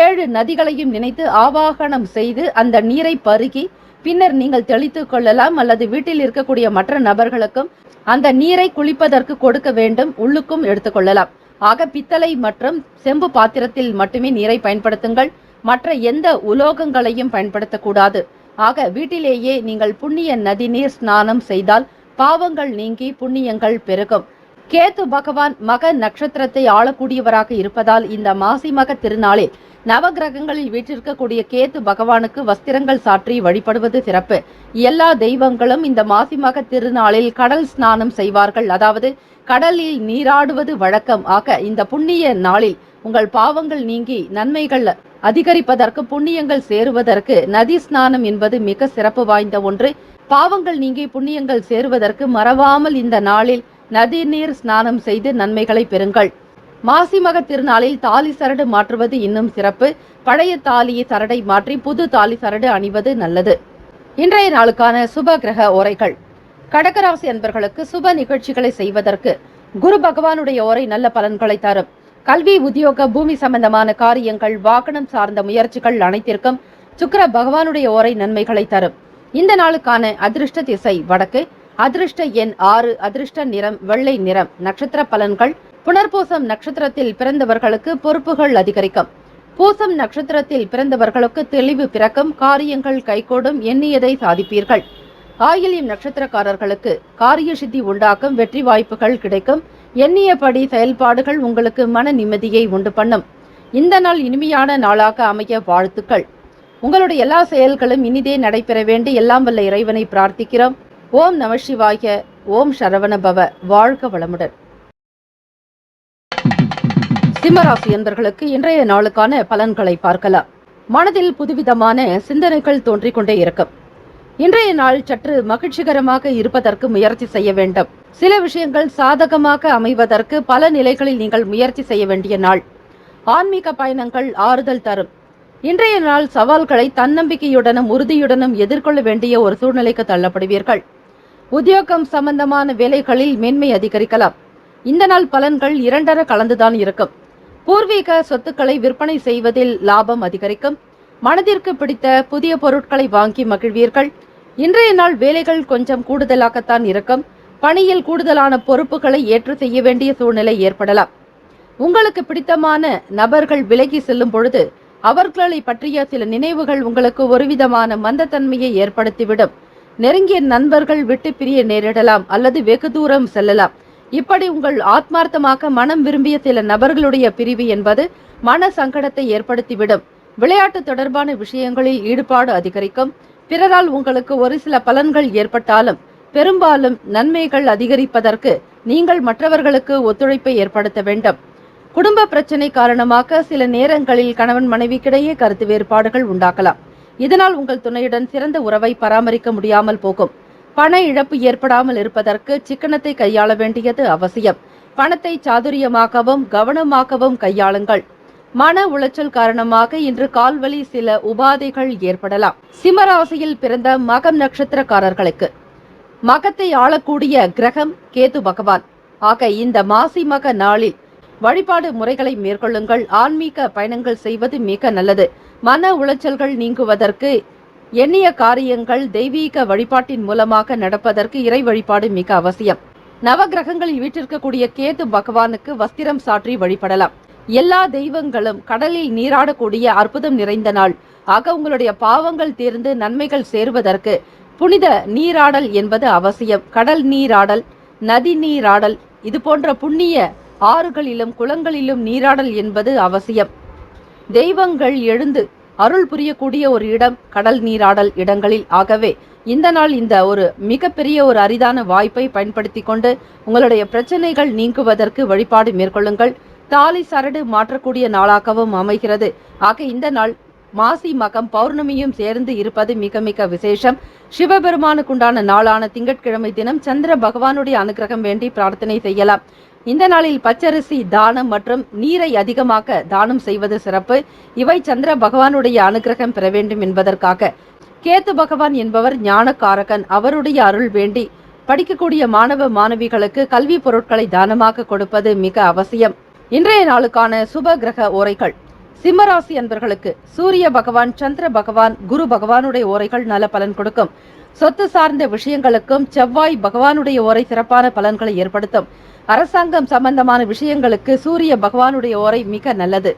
7 நதிகளையும் நினைத்து ஆவாகனம் செய்து அந்த நீரை பருகி பின்னர் நீங்கள் தெளித்துக் கொள்ளலாம். அல்லது வீட்டில் இருக்கக்கூடிய மற்ற நபர்களுக்கும் அந்த நீரை குளிப்பதற்கு கொடுக்க வேண்டும். உள்ளுக்கும் எடுத்துக்கொள்ளலாம். ஆக பித்தளை மற்றும் செம்பு பாத்திரத்தில் மட்டுமே நீரை பயன்படுத்துங்கள். மற்ற எந்த உலோகங்களையும் பயன்படுத்தக்கூடாது. ஆக வீட்டிலேயே நீங்கள் புண்ணிய நதி நீர் ஸ்நானம் செய்தால் பாவங்கள் நீங்கி புண்ணியங்கள் பெருகும். கேத்து பகவான் மக நட்சத்திரத்தை ஆளக்கூடியவராக இருப்பதால் இந்த மாசி மக திருநாளில் நவகிரகங்களில் வீற்றிருக்கக்கூடிய கேத்து பகவானுக்கு வஸ்திரங்கள் சாற்றி வழிபடுவது சிறப்பு. எல்லா தெய்வங்களும் இந்த மாசி மக திருநாளில் கடல் ஸ்நானம் செய்வார்கள். அதாவது கடலில் நீராடுவது வழக்கம். ஆக இந்த புண்ணிய நாளில் உங்கள் பாவங்கள் நீங்கி நன்மைகள் அதிகரிப்பதற்கு, புண்ணியங்கள் சேருவதற்கு நதி ஸ்நானம் என்பது மிக சிறப்பு வாய்ந்த ஒன்று. பாவங்கள் நீங்கி புண்ணியங்கள் சேருவதற்கு மறவாமல் இந்த நாளில் நதி நீர் ஸ்நானம் செய்து நன்மைகளை பெறுங்கள். மாசி மக திருநாளில் தாலி சரடு மாற்றுவது இன்னும் சிறப்பு. பழைய தாலி சரடை மாற்றி புது தாலி சரடு அணிவது நல்லது. இன்றைய நாளுக்கான சுப கிரக ஓரைகள். கடகராசி அன்பர்களுக்கு சுப நிகழ்ச்சிகளை செய்வதற்கு குரு பகவானுடைய ஓரை நல்ல பலன்களை தரும். கல்வி, உத்தியோக, பூமி சம்பந்தமான காரியங்கள், வாகனம் சார்ந்த முயற்சிகள் அனைத்திற்கும் சுக்கிர பகவானுடைய ஓரை நன்மைகளை தரும். இந்த நாளுக்கான அதிர்ஷ்ட திசை வடக்கு, அதிர்ஷ்ட எண் 6, அதிர்ஷ்ட நிறம் வெள்ளை நிறம். நட்சத்திர பலன்கள். புனர்பூசம் நட்சத்திரத்தில் பிறந்தவர்களுக்கு பொறுப்புகள் அதிகரிக்கும். பூசம் நட்சத்திரத்தில் பிறந்தவர்களுக்கு தெளிவு பிறக்கும். காரியங்கள் கைகூடும், எண்ணியதை சாதிப்பீர்கள். ஆயில்யம் நட்சத்திரக்காரர்களுக்கு காரிய சித்தி உண்டாக்கும், வெற்றி வாய்ப்புகள் கிடைக்கும். எண்ணியபடி செயல்பாடுகள் உங்களுக்கு மன நிம்மதியை உண்டு பண்ணும். இந்த நாள் இனிமையான நாளாக அமைய வாழ்த்துக்கள். உங்களுடைய எல்லா செயல்களும் இனிதே நடைபெற வேண்டி எல்லாம் வல்ல இறைவனை பிரார்த்திக்கிறோம். ஓம் நம சிவாய. ஓம் சரவண பவ. வாழ்க வளமுடன். சிம்மராசி என்பர்களுக்கு இன்றைய நாளுக்கான பலன்களை பார்க்கலாம். மனதில் புதுவிதமான சிந்தனைகள் தோன்றிக் கொண்டே இருக்கும். இன்றைய நாள் சற்று மகிழ்ச்சிகரமாக இருப்பதற்கு முயற்சி செய்ய வேண்டும். சில விஷயங்கள் சாதகமாக அமைவதற்கு பல நிலைகளில் நீங்கள் முயற்சி செய்ய வேண்டிய நாள். ஆன்மீக பயணங்கள் ஆறுதல் தரும். இன்றைய நாள் சவால்களை தன்னம்பிக்கையுடனும் உறுதியுடனும் எதிர்கொள்ள வேண்டிய ஒரு சூழ்நிலைக்கு தள்ளப்படுவீர்கள். உத்தியோகம் சம்பந்தமான வேலைகளில் மேன்மை அதிகரிக்கலாம். இந்த நாள் பலன்கள் இரண்டர கலந்துதான் இருக்கும். பூர்வீக சொத்துக்களை விற்பனை செய்வதில் லாபம் அதிகரிக்கும். மனதிற்கு பிடித்த புதிய பொருட்களை வாங்கி மகிழ்வீர்கள். இன்றைய நாள் வேலைகள் கொஞ்சம் கூடுதலாகத்தான் இருக்கும். பணியில் கூடுதலான பொறுப்புகளை ஏற்று செய்ய வேண்டிய சூழ்நிலை ஏற்படலாம். உங்களுக்கு பிடித்தமான நபர்கள் விலகி செல்லும் பொழுது அவர்களை பற்றிய சில நினைவுகள் உங்களுக்கு ஒருவிதமான மந்தத்தன்மையை ஏற்படுத்திவிடும். நெருங்கிய நண்பர்கள் விட்டு பிரிய நேரிடலாம் அல்லது வெகு தூரம் செல்லலாம். இப்படி உங்கள் ஆத்மார்த்தமாக மனம் விரும்பிய சில நபர்களுடைய பிரிவு என்பது மன சங்கடத்தை ஏற்படுத்திவிடும். விளையாட்டு தொடர்பான விஷயங்களில் ஈடுபாடு அதிகரிக்கும். பிறரால் உங்களுக்கு ஒரு சில பலன்கள் ஏற்பட்டாலும் பெரும்பாலும் நன்மைகள் அதிகரிப்பதற்கு நீங்கள் மற்றவர்களுக்கு ஒத்துழைப்பை ஏற்படுத்த வேண்டும். குடும்ப பிரச்சனை காரணமாக சில நேரங்களில் கணவன் மனைவிக்கிடையே கருத்து வேறுபாடுகள் உண்டாக்கலாம். இதனால் உங்கள் துணையுடன் சிறந்த உறவை பராமரிக்க முடியாமல் போகும். பண இழப்பு ஏற்படாமல் இருப்பதற்கு சிக்கனத்தை கையாள வேண்டியது அவசியம். பணத்தை சாதுரியமாகவும் கவனமாகவும் கையாளுங்கள். மன உளைச்சல் காரணமாக இன்று கால்வலி சில உபாதைகள் ஏற்படலாம். சிம்மராசியில் பிறந்த மகம் நட்சத்திரக்காரர்களுக்கு மகத்தை ஆளக்கூடிய கிரகம் கேது பகவான். ஆக இந்த மாசி மக நாளில் வழிபாடு முறைகளை மேற்கொள்ளுங்கள். ஆன்மீக பயணங்கள் செய்வது மிக நல்லது. மன உளைச்சல்கள் நீங்குவதற்கு எண்ணிய காரியங்கள் தெய்வீக வழிபாட்டின் மூலமாக நடப்பதற்கு இறை வழிபாடு மிக அவசியம். நவகிரகங்களில் வீற்றிருக்கக்கூடிய கேது பகவானுக்கு வஸ்திரம் சாற்றி வழிபடலாம். எல்லா தெய்வங்களும் கடலில் நீராடக்கூடிய அற்புதம் நிறைந்த நாள். ஆக உங்களுடைய பாவங்கள் தீர்ந்து நன்மைகள் சேருவதற்கு புனித நீராடல் என்பது அவசியம். கடல் நீராடல், நதி நீராடல், இது போன்ற புண்ணிய ஆறுகளிலும் குளங்களிலும் நீராடல் என்பது அவசியம். தெய்வங்கள் எழுந்து அருள் புரியக்கூடிய ஒரு இடம் கடல் நீராடல் இடங்களில். ஆகவே இந்த நாள் இந்த ஒரு மிகப்பெரிய ஒரு அரிதான வாய்ப்பை பயன்படுத்தி கொண்டு உங்களுடைய பிரச்சனைகள் நீங்குவதற்கு வழிபாடு மேற்கொள்ளுங்கள். தாலி சரடு மாற்றக்கூடிய நாளாகவும் அமைகிறது. ஆக இந்த நாள் மாசி மகம் பௌர்ணமியும் சேர்ந்து இருப்பது மிக மிக விசேஷம். சிவபெருமானுக்குண்டான நாளான திங்கட்கிழமை தினம் சந்திர பகவானுடைய அனுகிரகம் வேண்டி பிரார்த்தனை செய்யலாம். இந்த நாளில் பச்சரிசி தானம் மற்றும் நீரை அதிகமாக தானம் செய்வது சிறப்பு. இவை சந்திர பகவானுடைய அனுகிரகம் பெற வேண்டும் என்பதற்காக. கேத்து பகவான் என்பவர் ஞானக்காரகன். அவருடைய அருள் வேண்டி படிக்கக்கூடிய மாணவ மாணவிகளுக்கு கல்வி பொருட்களை தானமாக கொடுப்பது மிக அவசியம். இன்றைய நாளுக்கான சுப கிரக ஓரைகள். சிம்மராசி அன்பர்களுக்கு சூரிய பகவான், சந்திர பகவான், குரு பகவானுடைய ஓரைகள் நல்ல பலன் கொடுக்கும். சொத்து சார்ந்த விஷயங்களுக்கும் செவ்வாய் பகவானுடைய ஓரை சிறப்பான பலன்களை ஏற்படுத்தும். அரசாங்கம் சம்பந்தமான விஷயங்களுக்கு சூரிய பகவானுடைய ஓரை மிக நல்லது.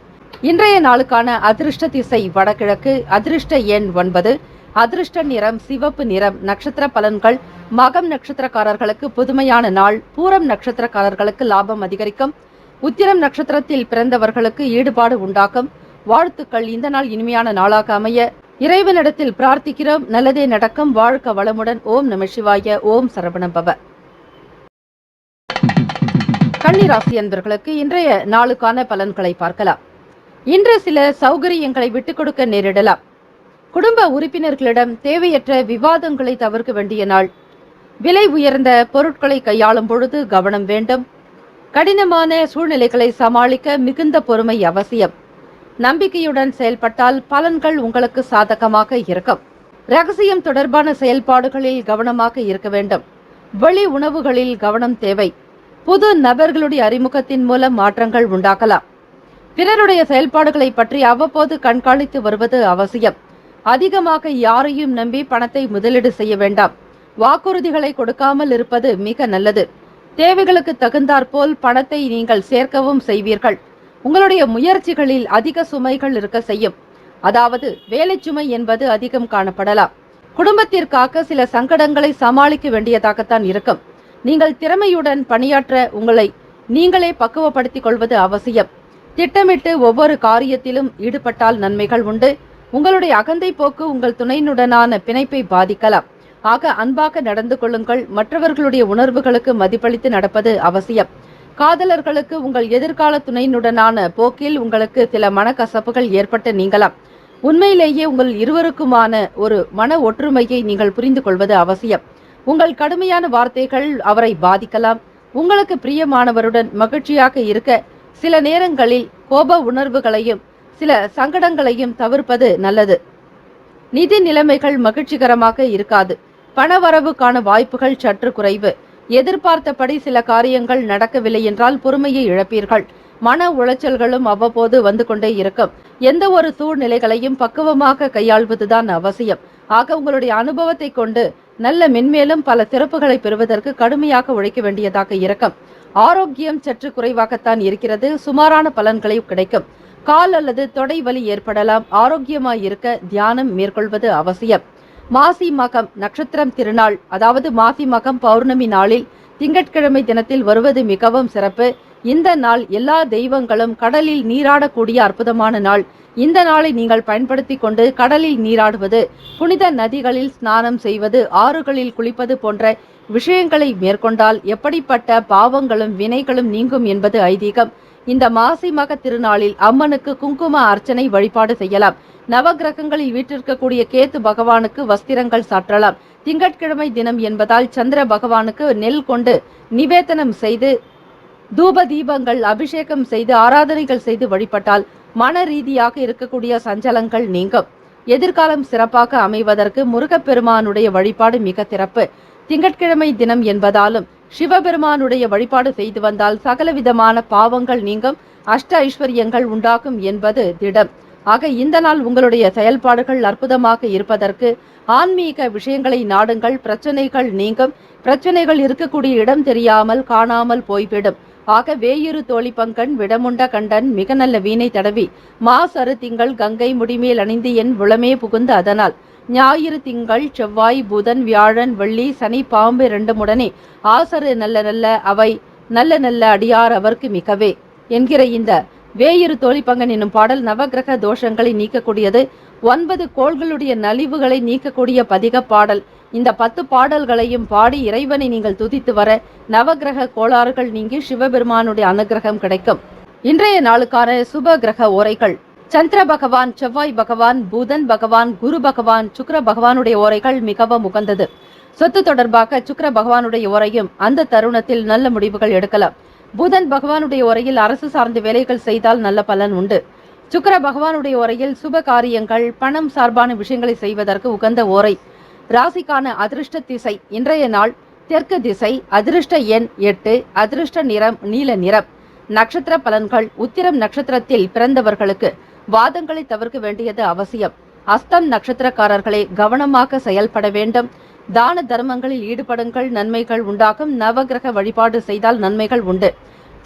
இன்றைய நாளுக்கான அதிர்ஷ்ட திசை வடகிழக்கு, அதிர்ஷ்ட எண் 9, அதிர்ஷ்ட நிறம் சிவப்பு நிறம். நட்சத்திர பலன்கள்: மகம் நட்சத்திரக்காரர்களுக்கு புதுமையான நாள். பூரம் நட்சத்திரக்காரர்களுக்கு லாபம் அதிகரிக்கும். உத்திரம் நட்சத்திரத்தில் பிறந்தவர்களுக்கு ஈடுபாடு உண்டாக்கும். வாழ்த்துக்கள். இந்த நாள் இனிமையான நாளாக அமைய இறைவனிடத்தில் பிரார்த்திக்கிறோம். நல்லதே நடக்கும். வாழ்க வளமுடன். ஓம் நம சிவாய. ஓம் சரவணபவ. கன்னிராசி அன்பர்களுக்கு இன்றைய நாளுக்கான பலன்களை பார்க்கலாம். இன்று சில சௌகரியங்களை விட்டுக் கொடுக்க நேரிடலாம். குடும்ப உறுப்பினர்களிடம் தேவையற்ற விவாதங்களை தவிர்க்க வேண்டிய நாள். விலை உயர்ந்த பொருட்களை கையாளும் பொழுது கவனம் வேண்டும். கடினமான சூழ்நிலைகளை சமாளிக்க மிகுந்த பொறுமை அவசியம். நம்பிக்கையுடன் செயல்பட்டால் பலன்கள் உங்களுக்கு சாதகமாக இருக்கும். ரகசியம் தொடர்பான செயல்பாடுகளில் கவனமாக இருக்க வேண்டும். வெளி உணவுகளில் கவனம் தேவை. புது நபர்களுடைய அறிமுகத்தின் மூலம் மாற்றங்கள் உண்டாகலாம். பிறருடைய செயல்பாடுகளை பற்றி அவ்வப்போது கண்காணித்து வருவது அவசியம். அதிகமாக யாரையும் நம்பி பணத்தை முதலீடு செய்ய வேண்டாம். வாக்குறுதிகளை கொடுக்காமல் இருப்பது மிக நல்லது. தேவைகளுக்கு தகுந்தாற்போல் பணத்தை நீங்கள் சேர்க்கவும் செய்வீர்கள். உங்களுடைய முயற்சிகளில் அதிக சுமைகள் இருக்க செய்யும். அதாவது வேலை சுமை என்பது அதிகம் காணப்படலாம். குடும்பத்திற்காக சில சங்கடங்களை சமாளிக்க வேண்டியதாகத்தான் இருக்கும். நீங்கள் திறமையுடன் பணியாற்ற உங்களை நீங்களே பக்குவப்படுத்திக் கொள்வது அவசியம். திட்டமிட்டு ஒவ்வொரு காரியத்திலும் ஈடுபட்டால் நன்மைகள் உண்டு. உங்களுடைய அகந்தை போக்கு உங்கள் துணையினுடனான பிணைப்பை பாதிக்கலாம். ஆக அன்பாக நடந்து கொள்ளுங்கள். மற்றவர்களுடைய உணர்வுகளுக்கு மதிப்பளித்து நடப்பது அவசியம். காதலர்களுக்கு உங்கள் எதிர்கால துணையினுடனான போக்கில் உங்களுக்கு சில மனக்கசப்புகள் ஏற்பட்டு நீங்கலாம். உண்மையிலேயே உங்கள் இருவருக்குமான ஒரு மன ஒற்றுமையை நீங்கள் புரிந்து கொள்வது அவசியம். உங்கள் கடுமையான வார்த்தைகள் அவரை பாதிக்கலாம். உங்களுக்கு பிரியமானவருடன் மகிழ்ச்சியாக இருக்க சில நேரங்களில் கோப உணர்வுகளையும் சில சங்கடங்களையும் தவிர்ப்பது நல்லது. நிதி நிலைமைகள் மகிழ்ச்சிகரமாக இருக்காது. பணவரவுக்கான வாய்ப்புகள் சற்று குறைவு. எதிர்பார்த்தபடி சில காரியங்கள் நடக்கவில்லை என்றால் பொறுமையை இழப்பீர்கள். மன உளைச்சல்களும் அவ்வப்போது வந்து கொண்டே இருக்கும். எந்த ஒரு சூழ்நிலைகளையும் பக்குவமாக கையாள்வதுதான் அவசியம். ஆக உங்களுடைய அனுபவத்தை கொண்டு நல்ல மென்மேலும் பல சிறப்புகளை பெறுவதற்கு கடுமையாக உழைக்க வேண்டியதாக இருக்கும். ஆரோக்கியம் சற்று குறைவாகத்தான் இருக்கிறது. சுமாரான பலன்களை கிடைக்கும். கால் அல்லது தொடை வலி ஏற்படலாம். ஆரோக்கியமாய் இருக்க தியானம் மேற்கொள்வது அவசியம். மாசி மகம் நட்சத்திரம் திருநாள், அதாவது மாசி மகம் பௌர்ணமி நாளில் திங்கட்கிழமை தினத்தில் வருவது மிகவும் சிறப்பு. இந்த நாள் எல்லா தெய்வங்களும் கடலில் நீராடக்கூடிய அற்புதமான நாள். இந்த நாளை நீங்கள் பயன்படுத்தி கொண்டு கடலில் நீராடுவது, புனித நதிகளில் ஸ்நானம் செய்வது, ஆறுகளில் குளிப்பது போன்ற விஷயங்களை மேற்கொண்டால் எப்படிப்பட்ட பாவங்களும் வினைகளும் நீங்கும் என்பது ஐதீகம். இந்த மாசி மக திருநாளில் அம்மனுக்கு குங்கும அர்ச்சனை வழிபாடு செய்யலாம். நவகிரகங்களில் வீற்றிருக்கக்கூடிய கேத்து பகவானுக்கு வஸ்திரங்கள் சாற்றலாம். திங்கட்கிழமை தினம் என்பதால் சந்திர பகவானுக்கு நெல் கொண்டு நிவேதனம் செய்து தூப தீபங்கள் அபிஷேகம் செய்து ஆராதனைகள் செய்து வழிபட்டால் மன ரீதியாக இருக்கக்கூடிய சஞ்சலங்கள் நீங்கும். எதிர்காலம் சிறப்பாக அமைவதற்கு முருகப்பெருமானுடைய வழிபாடு மிக சிறப்பு. திங்கட்கிழமை தினம் என்பதாலும் சிவபெருமானுடைய வழிபாடு செய்து வந்தால் சகலவிதமான பாவங்கள் நீங்கும், அஷ்ட ஐஸ்வர்யங்கள் உண்டாகும் என்பது திடம். ஆக இந்த நாள் உங்களுடைய செயல்பாடுகள் அற்புதமாக இருப்பதற்கு ஆன்மீக விஷயங்களை நாடுங்கள். பிரச்சனைகள் நீங்கும். பிரச்சனைகள் இருக்கக்கூடிய இடம் தெரியாமல் காணாமல் போய்விடும். ஆக வேயுறு தோழி பங்கன் விடமுண்ட கண்டன் மிக நல்ல வீணை தடவி மாசரு திங்கள் கங்கை முடிமேல் அணிந்து என் உளமே புகுந்து அதனால் ஞாயிறு திங்கள் செவ்வாய் புதன் வியாழன் வெள்ளி சனி பாம்பு இரண்டுமுடனே ஆசரு நல்ல நல்ல அவை நல்ல நல்ல அடியார் அவர்க்கு மிகவே என்கிற இந்த வேயிறு தோழிப்பங்கன் என்னும் பாடல் நவகிரக தோஷங்களை நீக்கக்கூடியது. 9 கோள்களுடைய நலிவுகளை நீக்கக்கூடிய பதிக பாடல். இந்த 10 பாடல்களையும் பாடி இறைவனை நீங்கள் துதித்து வர நவகிரக கோளாறுகள் நீங்கி சிவபெருமானுடைய அனுகிரகம் கிடைக்கும். இன்றைய நாளுக்கான சுப கிரக ஓரைகள்: சந்திர பகவான், செவ்வாய் பகவான், புதன் பகவான், குரு பகவான், சுக்கிர பகவானுடைய ஓரைகள் மிகவும் உகந்தது. சொத்து தொடர்பாக சுக்கிர பகவானுடைய ஓரையும் அந்த தருணத்தில் நல்ல முடிவுகள் எடுக்கலாம். புதன் பகவானுடைய உரையில் அரசு சார்ந்த வேலைகள் செய்தால் நல்ல பலன் உண்டு. சுக்கிர பகவானுடைய உரையில் சுப காரியங்கள், பணம் சார்பான விஷயங்களை செய்வதற்கு உகந்த ஓரை. ராசிக்கான அதிர்ஷ்ட திசை இன்றைய நாள் தெற்கு திசை. அதிர்ஷ்ட எண் 8. அதிர்ஷ்ட நிறம் நீல நிறம். நட்சத்திர பலன்கள்: உத்திரம் நட்சத்திரத்தில் பிறந்தவர்களுக்கு வாதங்களை தவிர்க்க வேண்டியது அவசியம். அஸ்தம் நட்சத்திரக்காரர்களே கவனமாக செயல்பட வேண்டும். தான தர்மங்களில் ஈடுபடுங்கள், நன்மைகள் உண்டாகும். நவகிரக வழிபாடு செய்தால் நன்மைகள் உண்டு.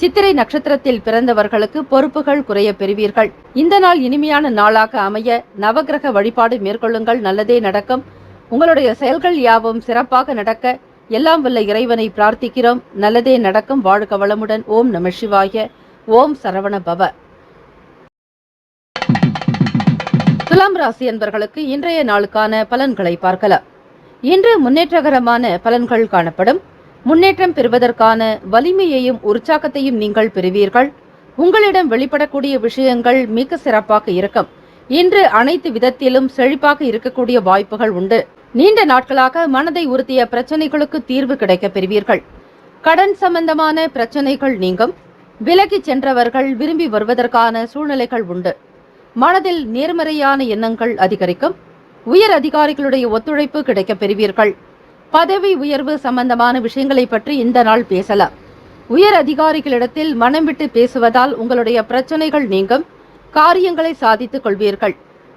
சித்திரை நட்சத்திரத்தில் பிறந்தவர்களுக்கு பொறுப்புகள் குறைய பெறுவீர்கள். இந்த நாள் இனிமையான நாளாக அமைய நவகிரக வழிபாடு மேற்கொள்ளுங்கள். நல்லதே நடக்கும். உங்களுடைய செயல்கள் யாவும் சிறப்பாக நடக்க எல்லாம் வல்ல இறைவனை பிரார்த்திக்கிறோம். நல்லதே நடக்கும். வாழ்க வளமுடன். ஓம் நம சிவாய. ஓம் சரவண பவ. துலாம் ராசி அன்பர்களுக்கு இன்றைய நாளுக்கான பலன்களை பார்க்கலாம். இன்று முன்னேற்றகரமான பலன்கள் காணப்படும். முன்னேற்றம் பெறுவதற்கான வலிமையையும் உற்சாகத்தையும் நீங்கள் பெறுவீர்கள். உங்களிடம் வெளிப்படக்கூடிய விஷயங்கள் மிக சிறப்பாக இருக்கும். இன்று அனைத்து விதத்திலும் செழிப்பாக இருக்கக்கூடிய வாய்ப்புகள் உண்டு. நீண்ட நாட்களாக மனதை உறுத்திய பிரச்சனைகளுக்கு தீர்வு கிடைக்க பெறுவீர்கள். கடன் சம்பந்தமான பிரச்சனைகள் நீங்கும். விலகி சென்றவர்கள் விரும்பி வருவதற்கான சூழ்நிலைகள் உண்டு. மனதில் நேர்மறையான எண்ணங்கள் அதிகரிக்கும். உயர் அதிகாரிகளுடைய ஒத்துழைப்பு கிடைக்க பெறுவீர்கள். பதவி உயர்வு சம்பந்தமான விஷயங்களை பற்றி இந்த நாள் பேசலாம். உயர் அதிகாரிகளிடத்தில் மனம் விட்டு பேசுவதால் உங்களுடைய பிரச்சனைகள் நீங்கும். காரியங்களை சாதித்துக் கொள்வீர்கள்.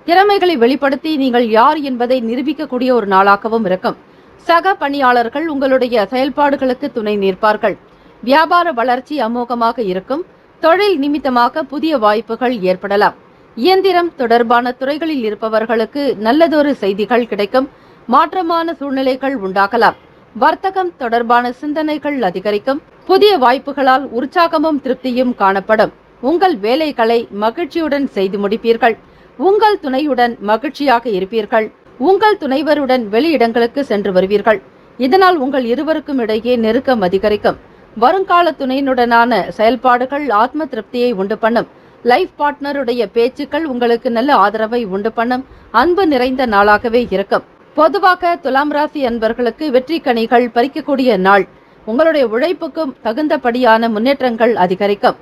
திறமைகளை வெளிப்படுத்தி நீங்கள் யார் என்பதை நிரூபிக்கக்கூடிய ஒரு நாளாகவும் இருக்கும். சக பணியாளர்கள் உங்களுடைய செயல்பாடுகளுக்கு துணை நிற்பார்கள். வியாபார வளர்ச்சி அமோகமாக இருக்கும். தொழில் நிமித்தமாக புதிய வாய்ப்புகள் ஏற்படலாம். இயந்திரம் தொடர்பான துறைகளில் இருப்பவர்களுக்கு நல்லதொரு செய்திகள் கிடைக்கும். மாற்றமான சூழ்நிலைகள் உண்டாகலாம். வர்த்தகம் தொடர்பான சிந்தனைகள் அதிகரிக்கும். புதிய வாய்ப்புகளால் உற்சாகமும் திருப்தியும் காணப்படும். உங்கள் வேலைகளை மகிழ்ச்சியுடன் செய்து முடிப்பீர்கள். உங்கள் துணையுடன் மகிழ்ச்சியாக இருப்பீர்கள். உங்கள் துணைவருடன் வெளியிடங்களுக்கு சென்று வருவீர்கள். இதனால் உங்கள் இருவருக்கும் இடையே நெருக்கம் அதிகரிக்கும். வருங்கால துணையினுடனான செயல்பாடுகள் ஆத்ம திருப்தியை உண்டு பண்ணும். லைஃப் பார்ட்னருடைய பேச்சுக்கள் உங்களுக்கு நல்ல ஆதரவை உண்டு பண்ணும். அன்பு நிறைந்த நாளாகவே இருக்கும். பொதுவாக துலாம் ராசி அன்பர்களுக்கு வெற்றி கனிகள் பறிக்கக்கூடிய நாள். உங்களுடைய உழைப்புக்கும் தகுந்தபடியான முன்னேற்றங்கள் அதிகரிக்கும்.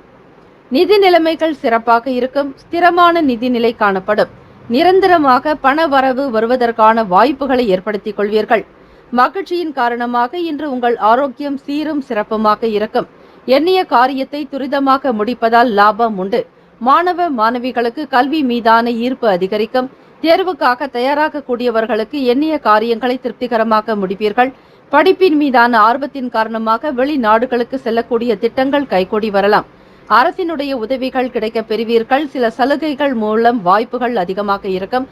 நிதி நிலைமைகள் சிறப்பாக இருக்கும். ஸ்திரமான நிதிநிலை காணப்படும். நிரந்தரமாக பண வரவு வருவதற்கான வாய்ப்புகளை ஏற்படுத்திக் கொள்வீர்கள். மகிழ்ச்சியின் காரணமாக இன்று உங்கள் ஆரோக்கியம் சீரும் சிறப்புமாக இருக்கும். எண்ணிய காரியத்தை துரிதமாக முடிப்பதால் லாபம் உண்டு. மாணவ மாணவிகளுக்கு கல்வி மீதான ஈர்ப்பு அதிகரிக்கும். தேர்வுக்காக தயாராக கூடியவர்களுக்கு எண்ணிய காரியங்களை திருப்திகரமாக முடிப்பீர்கள். படிப்பின் மீதான ஆர்வத்தின் காரணமாக வெளிநாடுகளுக்கு செல்லக்கூடிய திட்டங்கள் கைகூடி வரலாம். அரசினுடைய உதவிகள் கிடைக்க பெறுவீர்கள். சில சலுகைகள் மூலம் வாய்ப்புகள் அதிகமாக இருக்கும்.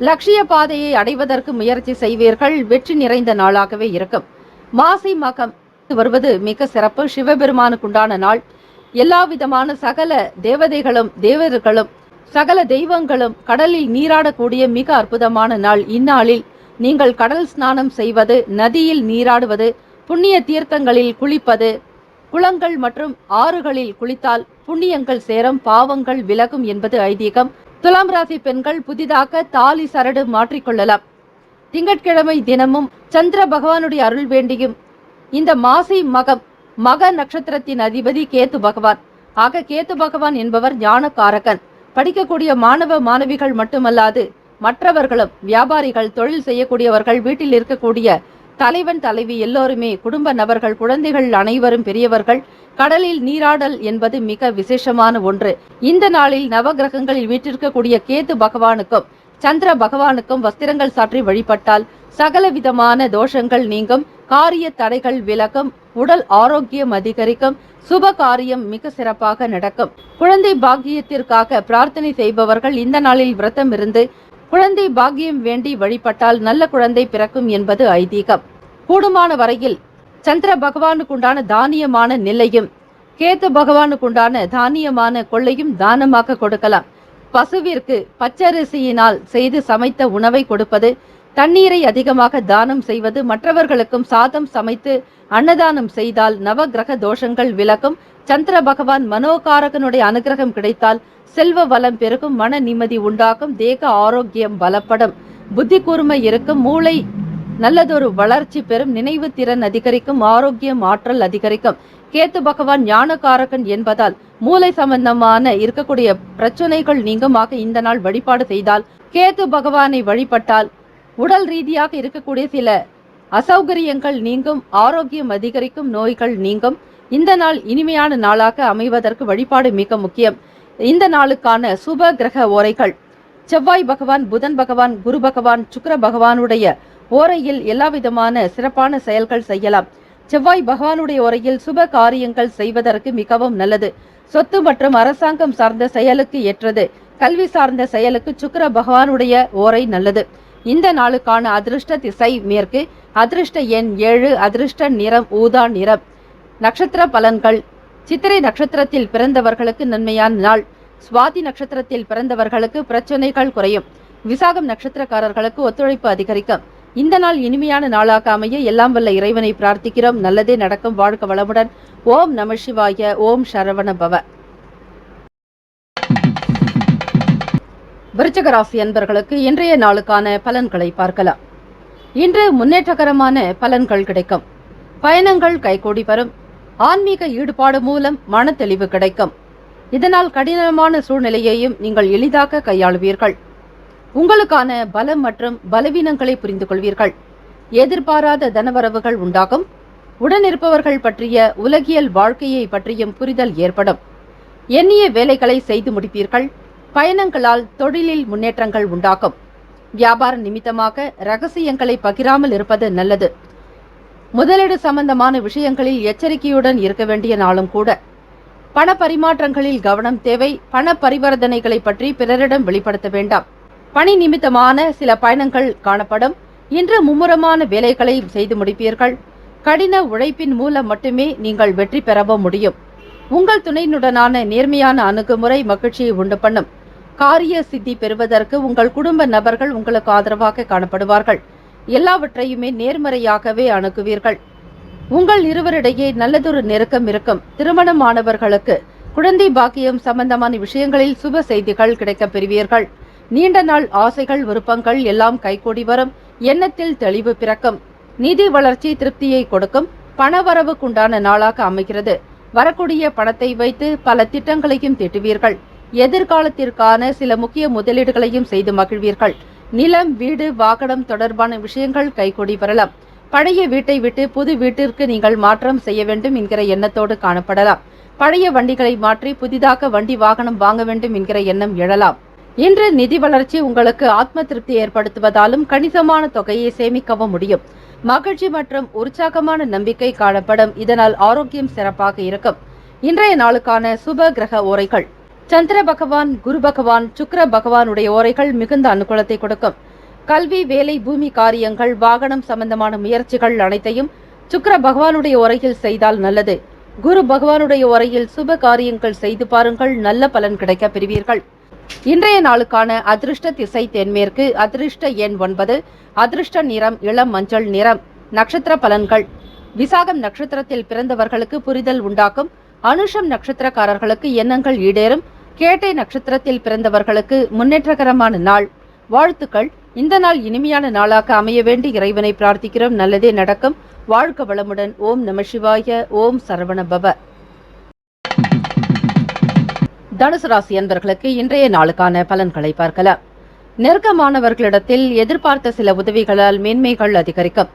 லட்சிய பாதையை அடைவதற்கு முயற்சி செய்வீர்கள். வெற்றி நிறைந்த நாளாகவே இருக்கும். மாசி மகம் வருவது மிக சிறப்பு. சிவபெருமானுக்குண்டான நாள். எல்லா விதமான சகல தேவதைகளும் தேவர்களும் சகல தெய்வங்களும் கடலில் நீராடக்கூடிய மிக அற்புதமான நாள். இந்நாளில் நீங்கள் கடல் ஸ்நானம் செய்வது, நதியில் நீராடுவது, புண்ணிய தீர்த்தங்களில் குளிப்பது, குளங்கள் மற்றும் ஆறுகளில் குளித்தால் புண்ணியங்கள் சேரும், பாவங்கள் விலகும் என்பது ஐதீகம். துலாம் ராசி பெண்கள் புதிதாக தாலி சரடு மாற்றிக்கொள்ளலாம். திங்கட்கிழமை தினமும் சந்திர பகவானுடைய அருள் வேண்டியும் இந்த மாசி மகம் மக நட்சத்திரத்தின் அதிபதி கேத்து பகவான். ஆக கேத்து பகவான் என்பவர் ஞானகாரகன். படிக்கக்கூடிய மாணவ மாணவிகள் மட்டுமல்லாது மற்றவர்களும், வியாபாரிகள், தொழில் செய்யக்கூடியவர்கள், வீட்டில் இருக்கக்கூடிய தலைவன் தலைவி எல்லோருமே, குடும்ப நபர்கள், குழந்தைகள் அனைவரும், பெரியவர்கள் கடலில் நீராடல் என்பது மிக விசேஷமான ஒன்று. இந்த நாளில் நவகிரகங்களில் வீற்றிருக்கக்கூடிய கேத்து பகவானுக்கும் சந்திர பகவானுக்கும் வஸ்திரங்கள் சாற்றி வழிபட்டால் சகல விதமான தோஷங்கள் நீங்கும். காரிய தடைகள் விலகும். உடல் ஆரோக்கியம் அதிகரிக்கும். சுப காரியம் மிக சிறப்பாக நடக்கும். குழந்தை பாக்கியத்திற்காக பிரார்த்தனை செய்பவர்கள் இந்த நாளில் விரதம் இருந்து குழந்தை பாக்கியம் வேண்டி வழிபட்டால் நல்ல குழந்தை பிறக்கும் என்பது ஐதீகம். கூடுமான வரையில் சந்திர பகவானுக்குண்டான தானியமான நெல்லையும் கேத்து பகவானுக்குண்டான தானியமான கொள்ளையும் தானமாக கொடுக்கலாம். பசுவிற்கு பச்சரிசியினால் செய்து சமைத்த உணவை கொடுப்பது, தண்ணீரை அதிகமாக தானம் செய்வது, மற்றவர்களுக்கும் சாதம் சமைத்து அன்னதானம் செய்தால் நவகிரக தோஷங்கள் விலகும். சந்திர பகவான் மனோகாரகனுடைய அனுகிரகம் கிடைத்தால் செல்வ வளம் பெருகும். மன நிம்மதி உண்டாகும். தேக ஆரோக்கியம் பலப்படும். புத்தி கூர்மை இருக்கும். மூளை நல்லதொரு வளர்ச்சி பெறும். நினைவு திறன் அதிகரிக்கும். ஆரோக்கியம் ஆற்றல் அதிகரிக்கும். கேத்து பகவான் ஞானகாரகன் என்பதால் மூளை சம்பந்தமான இருக்கக்கூடிய பிரச்சனைகள் நீங்கமாக இந்த நாள் வழிபாடு செய்தால், கேத்து பகவானை வழிபட்டால் உடல் ரீதியாக இருக்கக்கூடிய சில அசௌகரியங்கள் நீங்கும். ஆரோக்கியம் அதிகரிக்கும். நோய்கள் நீங்கும். இந்த நாள் இனிமையான நாளாக அமைவதற்கு வழிபாடு மிக முக்கியம். இந்த நாளுக்கான சுப கிரக ஓரைகள்: செவ்வாய் பகவான், புதன் பகவான், குரு பகவான், சுக்கிர பகவானுடைய ஓரையில் எல்லா விதமான சிறப்பான செயல்கள் செய்யலாம். செவ்வாய் பகவானுடைய உரையில் சுப காரியங்கள் செய்வதற்கு மிகவும் நல்லது. சொத்து மற்றும் அரசாங்கம் சார்ந்த செயலுக்கு ஏற்றது. கல்வி சார்ந்த செயலுக்கு சுக்கிர பகவானுடைய ஓரை நல்லது. இந்த நாளுக்கான அதிர்ஷ்ட திசை மேற்கு. அதிர்ஷ்ட எண் 7. அதிர்ஷ்ட நிறம் ஊதா நிறம். நட்சத்திர பலன்கள். சித்திரை நட்சத்திரத்தில் பிறந்தவர்களுக்கு நன்மையான நாள். சுவாதி நட்சத்திரத்தில் பிறந்தவர்களுக்கு பிரச்சனைகள் குறையும். விசாகம் நட்சத்திரக்காரர்களுக்கு ஒத்துழைப்பு அதிகரிக்கும். இந்த நாள் இனிமையான நாளாக அமைய எல்லாம் வல்ல இறைவனை பிரார்த்திக்கிறோம். நல்லதே நடக்கும். வாழ்க வளமுடன். ஓம் நம சிவாய. ஓம் சரவண பவ. விருச்சிக ராசி அன்பர்களுக்கு இன்றைய நாளுக்கான பலன்களை பார்க்கலாம். இன்று முன்னேற்றகரமான பலன்கள் கிடைக்கும். பயணங்கள் கைகூடி வரும். ஆன்மீக ஈடுபாடு மூலம் மன தெளிவு கிடைக்கும். இதனால் கடினமான சூழ்நிலையையும் நீங்கள் எளிதாக கையாளுவீர்கள். உங்களுக்கான பலம் மற்றும் பலவீனங்களை புரிந்து கொள்வீர்கள். எதிர்பாராத தனவரவுகள் உண்டாகும். உடனிருப்பவர்கள் பற்றிய உலகியல் வாழ்க்கையை பற்றியும் புரிதல் ஏற்படும். எண்ணிய வேலைகளை செய்து முடிப்பீர்கள். பயணங்களால் தொழிலில் முன்னேற்றங்கள் உண்டாகும். வியாபார நிமித்தமாக ரகசியங்களை பகிராமல் இருப்பது நல்லது. முதலீடு சம்பந்தமான விஷயங்களில் எச்சரிக்கையுடன் இருக்க வேண்டிய நாளும் கூட. பண பரிமாற்றங்களில் கவனம் தேவை. பண பரிவர்த்தனைகளை பற்றி பிறரிடம் வெளிப்படுத்த வேண்டாம். பணி நிமித்தமான சில பயணங்கள் காணப்படும். இன்று மும்முரமான வேலைகளை செய்து முடிப்பீர்கள். கடின உழைப்பின் மூலம் மட்டுமே நீங்கள் வெற்றி பெறவும் முடியும். உங்கள் துணையினுடனான நேர்மையான அணுகுமுறை மகிழ்ச்சியை உண்டு பண்ணும். காரிய சித்தி பெறுவதற்கு உங்கள் குடும்ப நபர்கள் உங்களுக்கு ஆதரவாக காணப்படுவார்கள். எல்லாவற்றையுமே நேர்மறையாகவே அணுகுவீர்கள். உங்கள் இருவரிடையே நல்லதொரு நெருக்கம் இருக்கும். திருமணமானவர்களுக்கு குழந்தை பாக்கியம் சம்பந்தமான விஷயங்களில் சுப செய்திகள் கிடைக்கப் பெறுவீர்கள். நீண்ட நாள் ஆசைகள் விருப்பங்கள் எல்லாம் கைகூடி வரும். எண்ணத்தில் தெளிவு பிறக்கும். நிதி வளர்ச்சி திருப்தியை கொடுக்கும். பணவரவுக்குண்டான நாளாக அமைகிறது. வரக்கூடிய பணத்தை வைத்து பல திட்டங்களையும் தீட்டுவீர்கள். எதிர்காலத்திற்கான சில முக்கிய முதலீடுகளையும் செய்து மகிழ்வீர்கள். நிலம், வீடு, வாகனம் தொடர்பான விஷயங்கள் கைகூடி வரலாம். பழைய வீட்டை விட்டு புது வீட்டிற்கு நீங்கள் மாற்றம் செய்ய வேண்டும் என்கிற எண்ணத்தோடு காணப்படலாம். பழைய வண்டிகளை மாற்றி புதிதாக வண்டி வாகனம் வாங்க வேண்டும் என்கிற எண்ணம் எழலாம். இன்று நிதி வளர்ச்சி உங்களுக்கு ஆத்ம திருப்தி ஏற்படுத்துவதாலும் கணிசமான தொகையை சேமிக்கவும் முடியும். மகிழ்ச்சி மற்றும் உற்சாகமான நம்பிக்கை காணப்படும். இதனால் ஆரோக்கியம் சிறப்பாக இருக்கும். இன்றைய நாளுக்கான சுப கிரக ஓரைகள். சந்திர பகவான், குரு பகவான், சுக்கிர பகவானுடைய ஓரைகள் மிகுந்த அனுகூலத்தை கொடுக்கும். கல்வி, வேலை, பூமி காரியங்கள், வாகனம் சம்பந்தமான முயற்சிகள் அனைத்தையும் சுக்கிர பகவானுடைய ஓரையில் செய்தால் நல்லது. குரு பகவானுடைய ஓரையில் சுப காரியங்கள் செய்து பாருங்கள். நல்ல பலன் கிடைக்க பெறுவீர்கள். இன்றைய நாளுக்கான அதிர்ஷ்ட திசை தென்மேற்கு. அதிர்ஷ்ட எண் 9. அதிர்ஷ்ட நிறம் இளம் மஞ்சள் நிறம். நட்சத்திர பலன்கள். விசாகம் நட்சத்திரத்தில் பிறந்தவர்களுக்கு புரிதல் உண்டாக்கும். அனுஷம் நட்சத்திரக்காரர்களுக்கு எண்ணங்கள் ஈடேறும். கேட்டை நட்சத்திரத்தில் பிறந்தவர்களுக்கு முன்னேற்றகரமான நாள். வாழ்த்துக்கள். இந்த நாள் இனிமையான நாளாக அமைய வேண்டி இறைவனை பிரார்த்திக்கிறோம். நல்லதே நடக்கும். வாழ்க வளமுடன். ஓம் நம சிவாய. ஓம் சரவண பவ. தனுசு ராசி அன்பர்களுக்கு இன்றைய நாளுக்கான பலன்களை பார்க்கலாம். நெருக்கமானவர்களிடத்தில் எதிர்பார்த்த சில உதவிகளால் மேன்மைகள் அதிகரிக்கும்.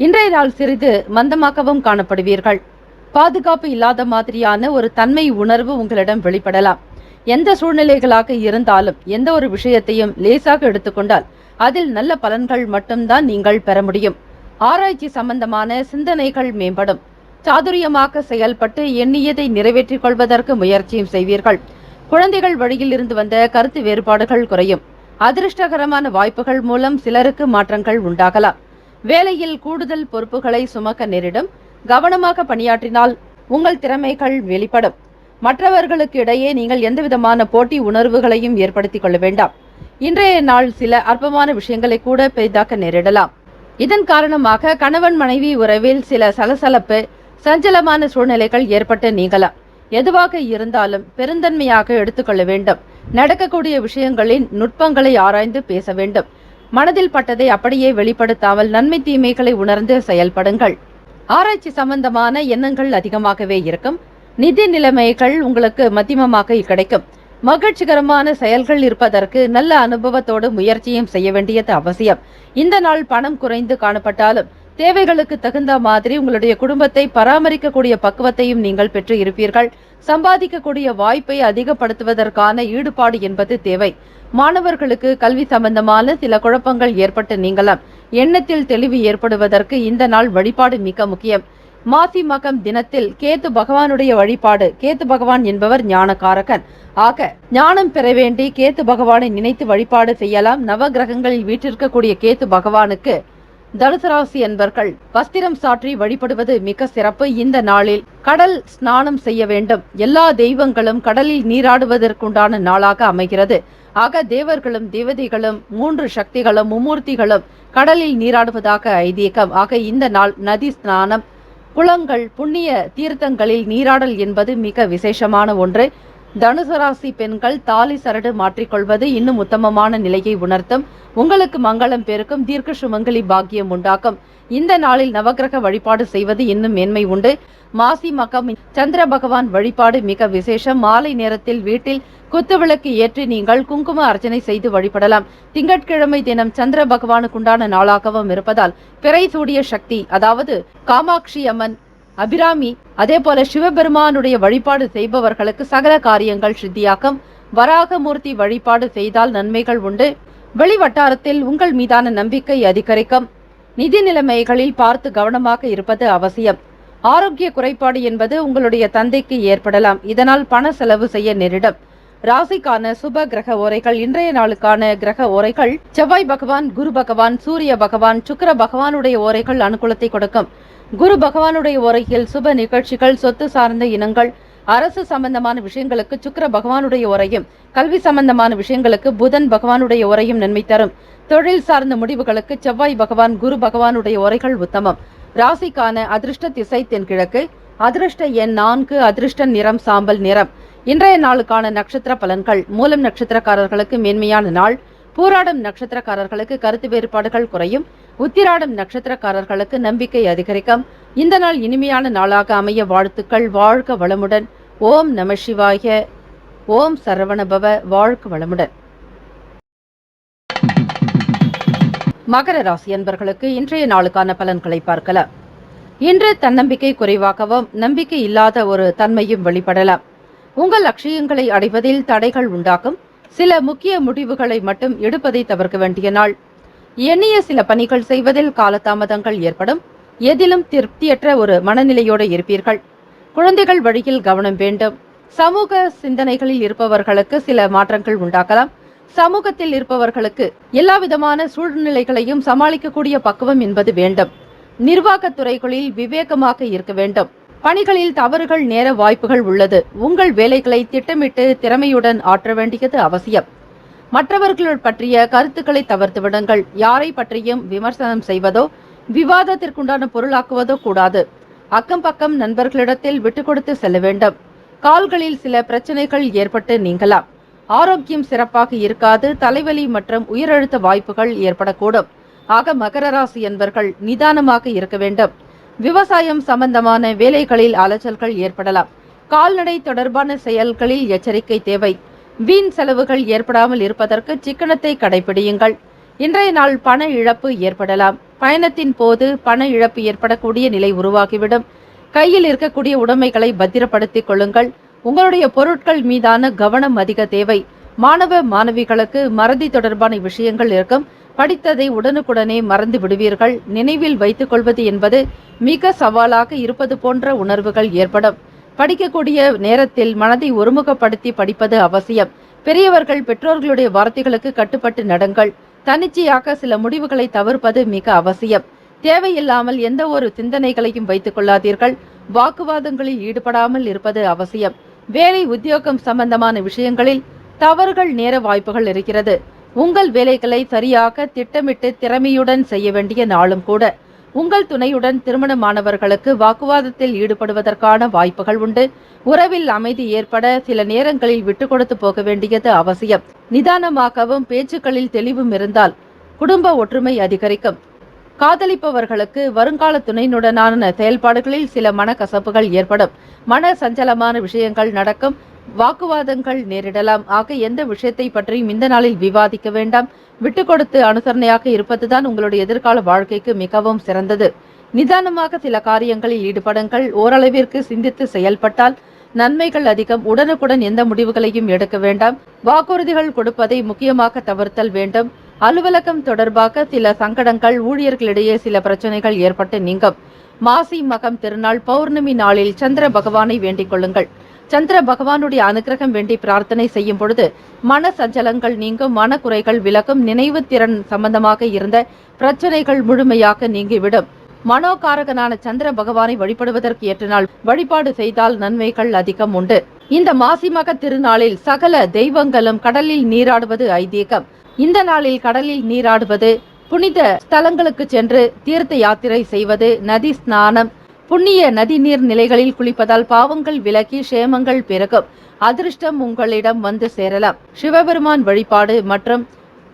இன்றைய நாள் சிறிது மந்தமாகவும் காணப்படுவீர்கள். பாதுகாப்பு இல்லாத மாதிரியான ஒரு தன்மை உணர்வு உங்களிடம் வெளிப்படலாம். எந்த சூழ்நிலைகளாக இருந்தாலும் எந்த ஒரு விஷயத்தையும் லேசாக எடுத்துக்கொண்டால் அதில் நல்ல பலன்கள் மட்டும்தான் நீங்கள் பெற முடியும். ஆராய்ச்சி சம்பந்தமான சிந்தனைகள் மேம்படும். சாதுரியமாக செயல்பட்டு எண்ணியதை நிறைவேற்றிக் கொள்வதற்கு முயற்சியும் செய்வீர்கள். குழந்தைகள் வழியில் இருந்து வந்த கருத்து வேறுபாடுகள் குறையும். அதிர்ஷ்டகரமான வாய்ப்புகள் மூலம் சிலருக்கு மாற்றங்கள் உண்டாகலாம். வேலையில் கூடுதல் பொறுப்புகளை சுமக்க நேரிடும். கவனமாக பணியாற்றினால் உங்கள் திறமைகள் வெளிப்படும். மற்றவர்களுக்கு இடையே நீங்கள் எந்தவிதமான போட்டி உணர்வுகளையும் ஏற்படுத்திக் கொள்ள வேண்டாம். இன்றைய நாள் சில அற்பமான விஷயங்களை கூட பெரிதாக்க நேரிடலாம். இதன் காரணமாக கணவன் மனைவி உறவில் சில சலசலப்பு, சஞ்சலமான சூழ்நிலைகள் ஏற்பட்டு நீங்கலாம். எதுவாக இருந்தாலும் பெருந்தன்மையாக எடுத்துக்கொள்ள வேண்டும். நடக்கக்கூடிய விஷயங்களின் நுட்பங்களை ஆராய்ந்து பேச வேண்டும். மனதில் பட்டதை அப்படியே வெளிப்படுத்தாமல் நன்மை தீமைகளை உணர்ந்து செயல்படுங்கள். ஆராய்ச்சி சம்பந்தமான எண்ணங்கள் அதிகமாகவே இருக்கும். நிதி நிலைமைகள் உங்களுக்கு மத்தியமமாக கிடைக்கும். மகிழ்ச்சிகரமான செயல்கள் இருப்பதற்கு நல்ல அனுபவத்தோடு முயற்சியும் செய்ய வேண்டியது அவசியம். இந்த நாள் பணம் குறைந்து காணப்பட்டாலும் தேவைகளுக்கு தகுந்த மாதிரி உங்களுடைய குடும்பத்தை பராமரிக்கக்கூடிய பக்குவத்தையும் நீங்கள் பெற்று இருப்பீர்கள். சம்பாதிக்கக்கூடிய வாய்ப்பை அதிகப்படுத்துவதற்கான ஈடுபாடு என்பது தேவை. மாணவர்களுக்கு கல்வி சம்பந்தமான சில குழப்பங்கள் ஏற்பட்டு நீங்களாம். எண்ணத்தில் தெளிவு ஏற்படுவதற்கு இந்த நாள் வழிபாடு மிக முக்கியம். மாசி மகம் தினத்தில் கேத்து பகவானுடைய வழிபாடு. கேத்து பகவான் என்பவர் ஞானகாரகன். ஆக ஞானம் பெற வேண்டி கேத்து பகவானை நினைத்து வழிபாடு செய்யலாம். நவ கிரகங்களில் வீற்றிருக்கக்கூடிய கேத்து பகவானுக்கு தனுசு ராசி என்பர்கள் வஸ்திரம் சாற்றி வழிபடுவது மிக சிறப்பு. இந்த நாளில் கடல் ஸ்நானம் செய்ய வேண்டும். எல்லா தெய்வங்களும் கடலில் நீராடுவதற்குண்டான நாளாக அமைகிறது. ஆக தேவர்களும் தேவதைகளும் 3 சக்திகளும் மும்மூர்த்திகளும் கடலில் நீராடுவதாக ஐதீகம். ஆக இந்த நாள் நதி ஸ்நானம், குளங்கள், புண்ணிய தீர்த்தங்களில் நீராடல் என்பது மிக விசேஷமான ஒன்று. தனுசு ராசி பெண்கள் தாலி சரடு மாற்றிக்கொள்வது இன்னும் உத்தமமான நிலையை உணர்த்தும். உங்களுக்கு மங்களம் பெருக்கும், தீர்க்க சுமங்கலி பாக்கியம் உண்டாக்கும். இந்த நாளில் நவகிரக வழிபாடு செய்வது இன்னும் மேன்மை உண்டு. மாசி மகம் சந்திர பகவான் வழிபாடு மிக விசேஷம். மாலை நேரத்தில் வீட்டில் குத்துவிளக்கு ஏற்றி நீங்கள் குங்கும அர்ச்சனை செய்து வழிபடலாம். திங்கட்கிழமை தினம் சந்திர பகவானுக்குண்டான நாளாகவும் இருப்பதால் பிறை சூடிய சக்தி, அதாவது காமாட்சி அம்மன், அபிராமி, அதே போல சிவபெருமானுடைய வழிபாடு செய்பவர்களுக்கு சகல காரியங்கள் சித்தியாகும். வராகமூர்த்தி வழிபாடு செய்தால் நன்மைகள் உண்டு. வெளி வட்டாரத்தில் உங்கள் மீதான நம்பிக்கை அதிகரிக்கும். நிதி நிலைமைகளில் பார்த்து கவனமாக இருப்பது அவசியம். ஆரோக்கிய குறைபாடு என்பது உங்களுடைய தந்தைக்கு ஏற்படலாம். இதனால் பண செலவு செய்ய நேரிடும். ராசிக்கான சுப கிரக ஓரைகள். இன்றைய நாளுக்கான கிரக ஓரைகள்: செவ்வாய் பகவான், குரு பகவான், சூரிய பகவான், சுக்கிர பகவானுடைய ஓரைகள் அனுகூலத்தை கொடுக்கும். குரு பகவானுடைய ஓரையில் சுப நிகழ்ச்சிகள், சொத்து சார்ந்த இனங்கள், அரசு சம்பந்தமான விஷயங்களுக்கு சுக்கிர பகவானுடைய உரையும், கல்வி சம்பந்தமான விஷயங்களுக்கு புதன் பகவானுடைய உரையும் நன்மை தரும். தொழில் சார்ந்த முடிவுகளுக்கு செவ்வாய் பகவான், குரு பகவானுடைய உரைகள் உத்தமம். ராசிக்கான அதிர்ஷ்ட திசை தென்கிழக்கு. அதிர்ஷ்ட எண் 4. அதிர்ஷ்ட நிறம் சாம்பல் நிறம். இன்றைய நாளுக்கான நட்சத்திர பலன்கள்: மூலம் நட்சத்திரக்காரர்களுக்கு மேன்மையான நாள். பூராடம் நட்சத்திரக்காரர்களுக்கு கருத்து வேறுபாடுகள் குறையும். உத்திராடம் நட்சத்திரக்காரர்களுக்கு நம்பிக்கை அதிகரிக்கும். இந்த நாள் இனிமையான நாளாக அமைய வாழ்த்துக்கள். வாழ்க வளமுடன். ஓம் நம சிவாய. ஓம் சரவணபவ. வாழ்க வளமுடன். மகர ராசி அன்பர்களுக்கு இன்றைய நாளுக்கான பலன்களை பார்க்கலாம். இன்று தன்னம்பிக்கை குறைவாகவும் நம்பிக்கை இல்லாத ஒரு தன்மையும் வெளிப்படலாம். உங்கள் லட்சியங்களை அடைவதில் தடைகள் உண்டாகும். சில முக்கிய முடிவுகளை மட்டும் எடுப்பதை தவிர்க்க வேண்டிய நாள். எண்ணிய சில பணிகள் செய்வதில் காலதாமதங்கள் ஏற்படும். எதிலும் திருப்தியற்ற ஒரு மனநிலையோடு இருப்பீர்கள். குழந்தைகள் வழியில் கவனம் வேண்டும். சமூக சிந்தனைகளில் இருப்பவர்களுக்கு சில மாற்றங்கள் உண்டாகலாம். சமூகத்தில் இருப்பவர்களுக்கு எல்லாவிதமான சூழ்நிலைகளையும் சமாளிக்கக்கூடிய பக்குவம் என்பது வேண்டும். நிர்வாகத் துறைகளில் விவேகமாக இருக்க வேண்டும். பணிகளில் தவறுகள் நேர வாய்ப்புகள் உள்ளது. உங்கள் வேலைகளை திட்டமிட்டு திறமையுடன் ஆற்ற வேண்டியது அவசியம். மற்றவர்கள் பற்றிய கருத்துக்களை தவிர்த்து விடுங்கள். யாரை பற்றியும் விமர்சனம் செய்வதோ விவாதத்திற்குண்டான பொருளாக்குவதோ கூடாது. அக்கம் பக்கம் நண்பர்களிடத்தில் விட்டு கொடுத்து செல்ல வேண்டும். கால்களில் சில பிரச்சனைகள் ஏற்பட்டு நீங்கலாம். ஆரோக்கியம் சிறப்பாக இருக்காது. தலைவலி மற்றும் உயிரழுத்த வாய்ப்புகள் ஏற்படக்கூடும். ஆக மகர ராசி என்பர்கள் நிதானமாக இருக்க வேண்டும். விவசாயம் சம்பந்தமான வேலைகளில் அலைச்சல்கள் ஏற்படலாம். கால்நடை தொடர்பான செயல்களில் எச்சரிக்கை தேவை. வீண் செலவுகள் ஏற்படாமல் இருப்பதற்கு சிக்கனத்தை கடைபிடியுங்கள். இன்றைய நாள் பண இழப்பு ஏற்படலாம். பயணத்தின் போது பண இழப்பு ஏற்படக்கூடிய நிலை உருவாகிவிடும். கையில் இருக்கக்கூடிய உடைமைகளை பத்திரப்படுத்திக் கொள்ளுங்கள். உங்களுடைய பொருட்கள் மீதான கவனம் அதிக தேவை. மாணவ மாணவிகளுக்கு மறதி தொடர்பான விஷயங்கள் இருக்கும். படித்ததை உடனுக்குடனே மறந்து விடுவீர்கள். நினைவில் வைத்துக் கொள்வது என்பது மிக சவாலாக இருப்பது போன்ற உணர்வுகள் ஏற்படும். படிக்கக்கூடிய நேரத்தில் மனதை ஒருமுகப்படுத்தி படிப்பது அவசியம். பெரியவர்கள் பெற்றோர்களுடைய வார்த்தைகளுக்கு கட்டுப்பட்டு நடங்கள். தன்னிச்சையாக சில முடிவுகளை தவிர்ப்பது மிக அவசியம். தேவையில்லாமல் எந்த ஒரு சிந்தனைகளையும் வைத்துக் கொள்ளாதீர்கள். வாக்குவாதங்களில் ஈடுபடாமல் இருப்பது அவசியம். வேலை உத்தியோகம் சம்பந்தமான விஷயங்களில் தவறுகள் நேர வாய்ப்புகள் இருக்கிறது. உங்கள் வேலைகளை சரியாக திட்டமிட்டு திறமையுடன் செய்ய வேண்டிய நாளும் கூட. உங்கள் துணையுடன் திருமணமானவர்களுக்கு வாக்குவாதத்தில் ஈடுபடுவதற்கான வாய்ப்புகள் உண்டு. உறவில் அமைதி ஏற்பட சில நேரங்களில் விட்டு கொடுத்து போக வேண்டியது அவசியம். நிதானமாகவும் பேச்சுக்களில் தெளிவும் இருந்தால் குடும்ப ஒற்றுமை அதிகரிக்கும். காதலிப்பவர்களுக்கு வருங்கால துணையுடனான செயல்பாடுகளில் சில மனக்கசப்புகள் ஏற்படும். மன சஞ்சலமான விஷயங்கள் நடக்கும். வாக்குவாதங்கள் நேரிடலாம். ஆக எந்த விஷயத்தை பற்றியும் இந்த நாளில் விவாதிக்க வேண்டாம். விட்டு கொடுத்து அனுசரணையாக இருப்பதுதான் உங்களுடைய எதிர்கால வாழ்க்கைக்கு மிகவும் சிறந்தது. நிதானமாக சில காரியங்களில் ஈடுபடுங்கள். ஓரளவிற்கு சிந்தித்து செயல்பட்டால் நன்மைகள் அதிகம். உடனுக்குடன் எந்த முடிவுகளையும் எடுக்க வேண்டாம். வாக்குறுதிகள் கொடுப்பதை முக்கியமாக தவிர்த்தல் வேண்டும். அலுவலகம் தொடர்பாக சில சங்கடங்கள், ஊழியர்களிடையே சில பிரச்சனைகள் ஏற்பட்டு நீங்கும். மாசி மகம் திருநாள் பௌர்ணமி நாளில் சந்திர பகவானை வேண்டிக் கொள்ளுங்கள். சந்திர பகவானுடைய அனுகிரகம் வேண்டி பிரார்த்தனை செய்யும் பொழுது மன சஞ்சலங்கள் நீங்கும், மனக்குறைகள் விலகும், நினைவு திறன் சம்பந்தமாக இருந்த பிரச்சனைகள் முழுமையாக நீங்கிவிடும். மனோகாரகனான சந்திர பகவானை வழிபடுவதற்கு ஏற்ற நாள். வழிபாடு செய்தால் நன்மைகள் அதிகம் உண்டு. இந்த மாசிமக திருநாளில் சகல தெய்வங்களும் கடலில் நீராடுவது ஐதீகம். இந்த நாளில் கடலில் நீராடுவது, புனித ஸ்தலங்களுக்கு சென்று தீர்த்த யாத்திரை செய்வது, நதி ஸ்நானம், புண்ணிய நதி நீர் நிலைகளில் குளிப்பதால் பாவங்கள் விலகி சேமங்கள் பெருகும். அதிர்ஷ்டம் உங்களிடம் வந்து சேரலாம். சிவபெருமான் வழிபாடு மற்றும்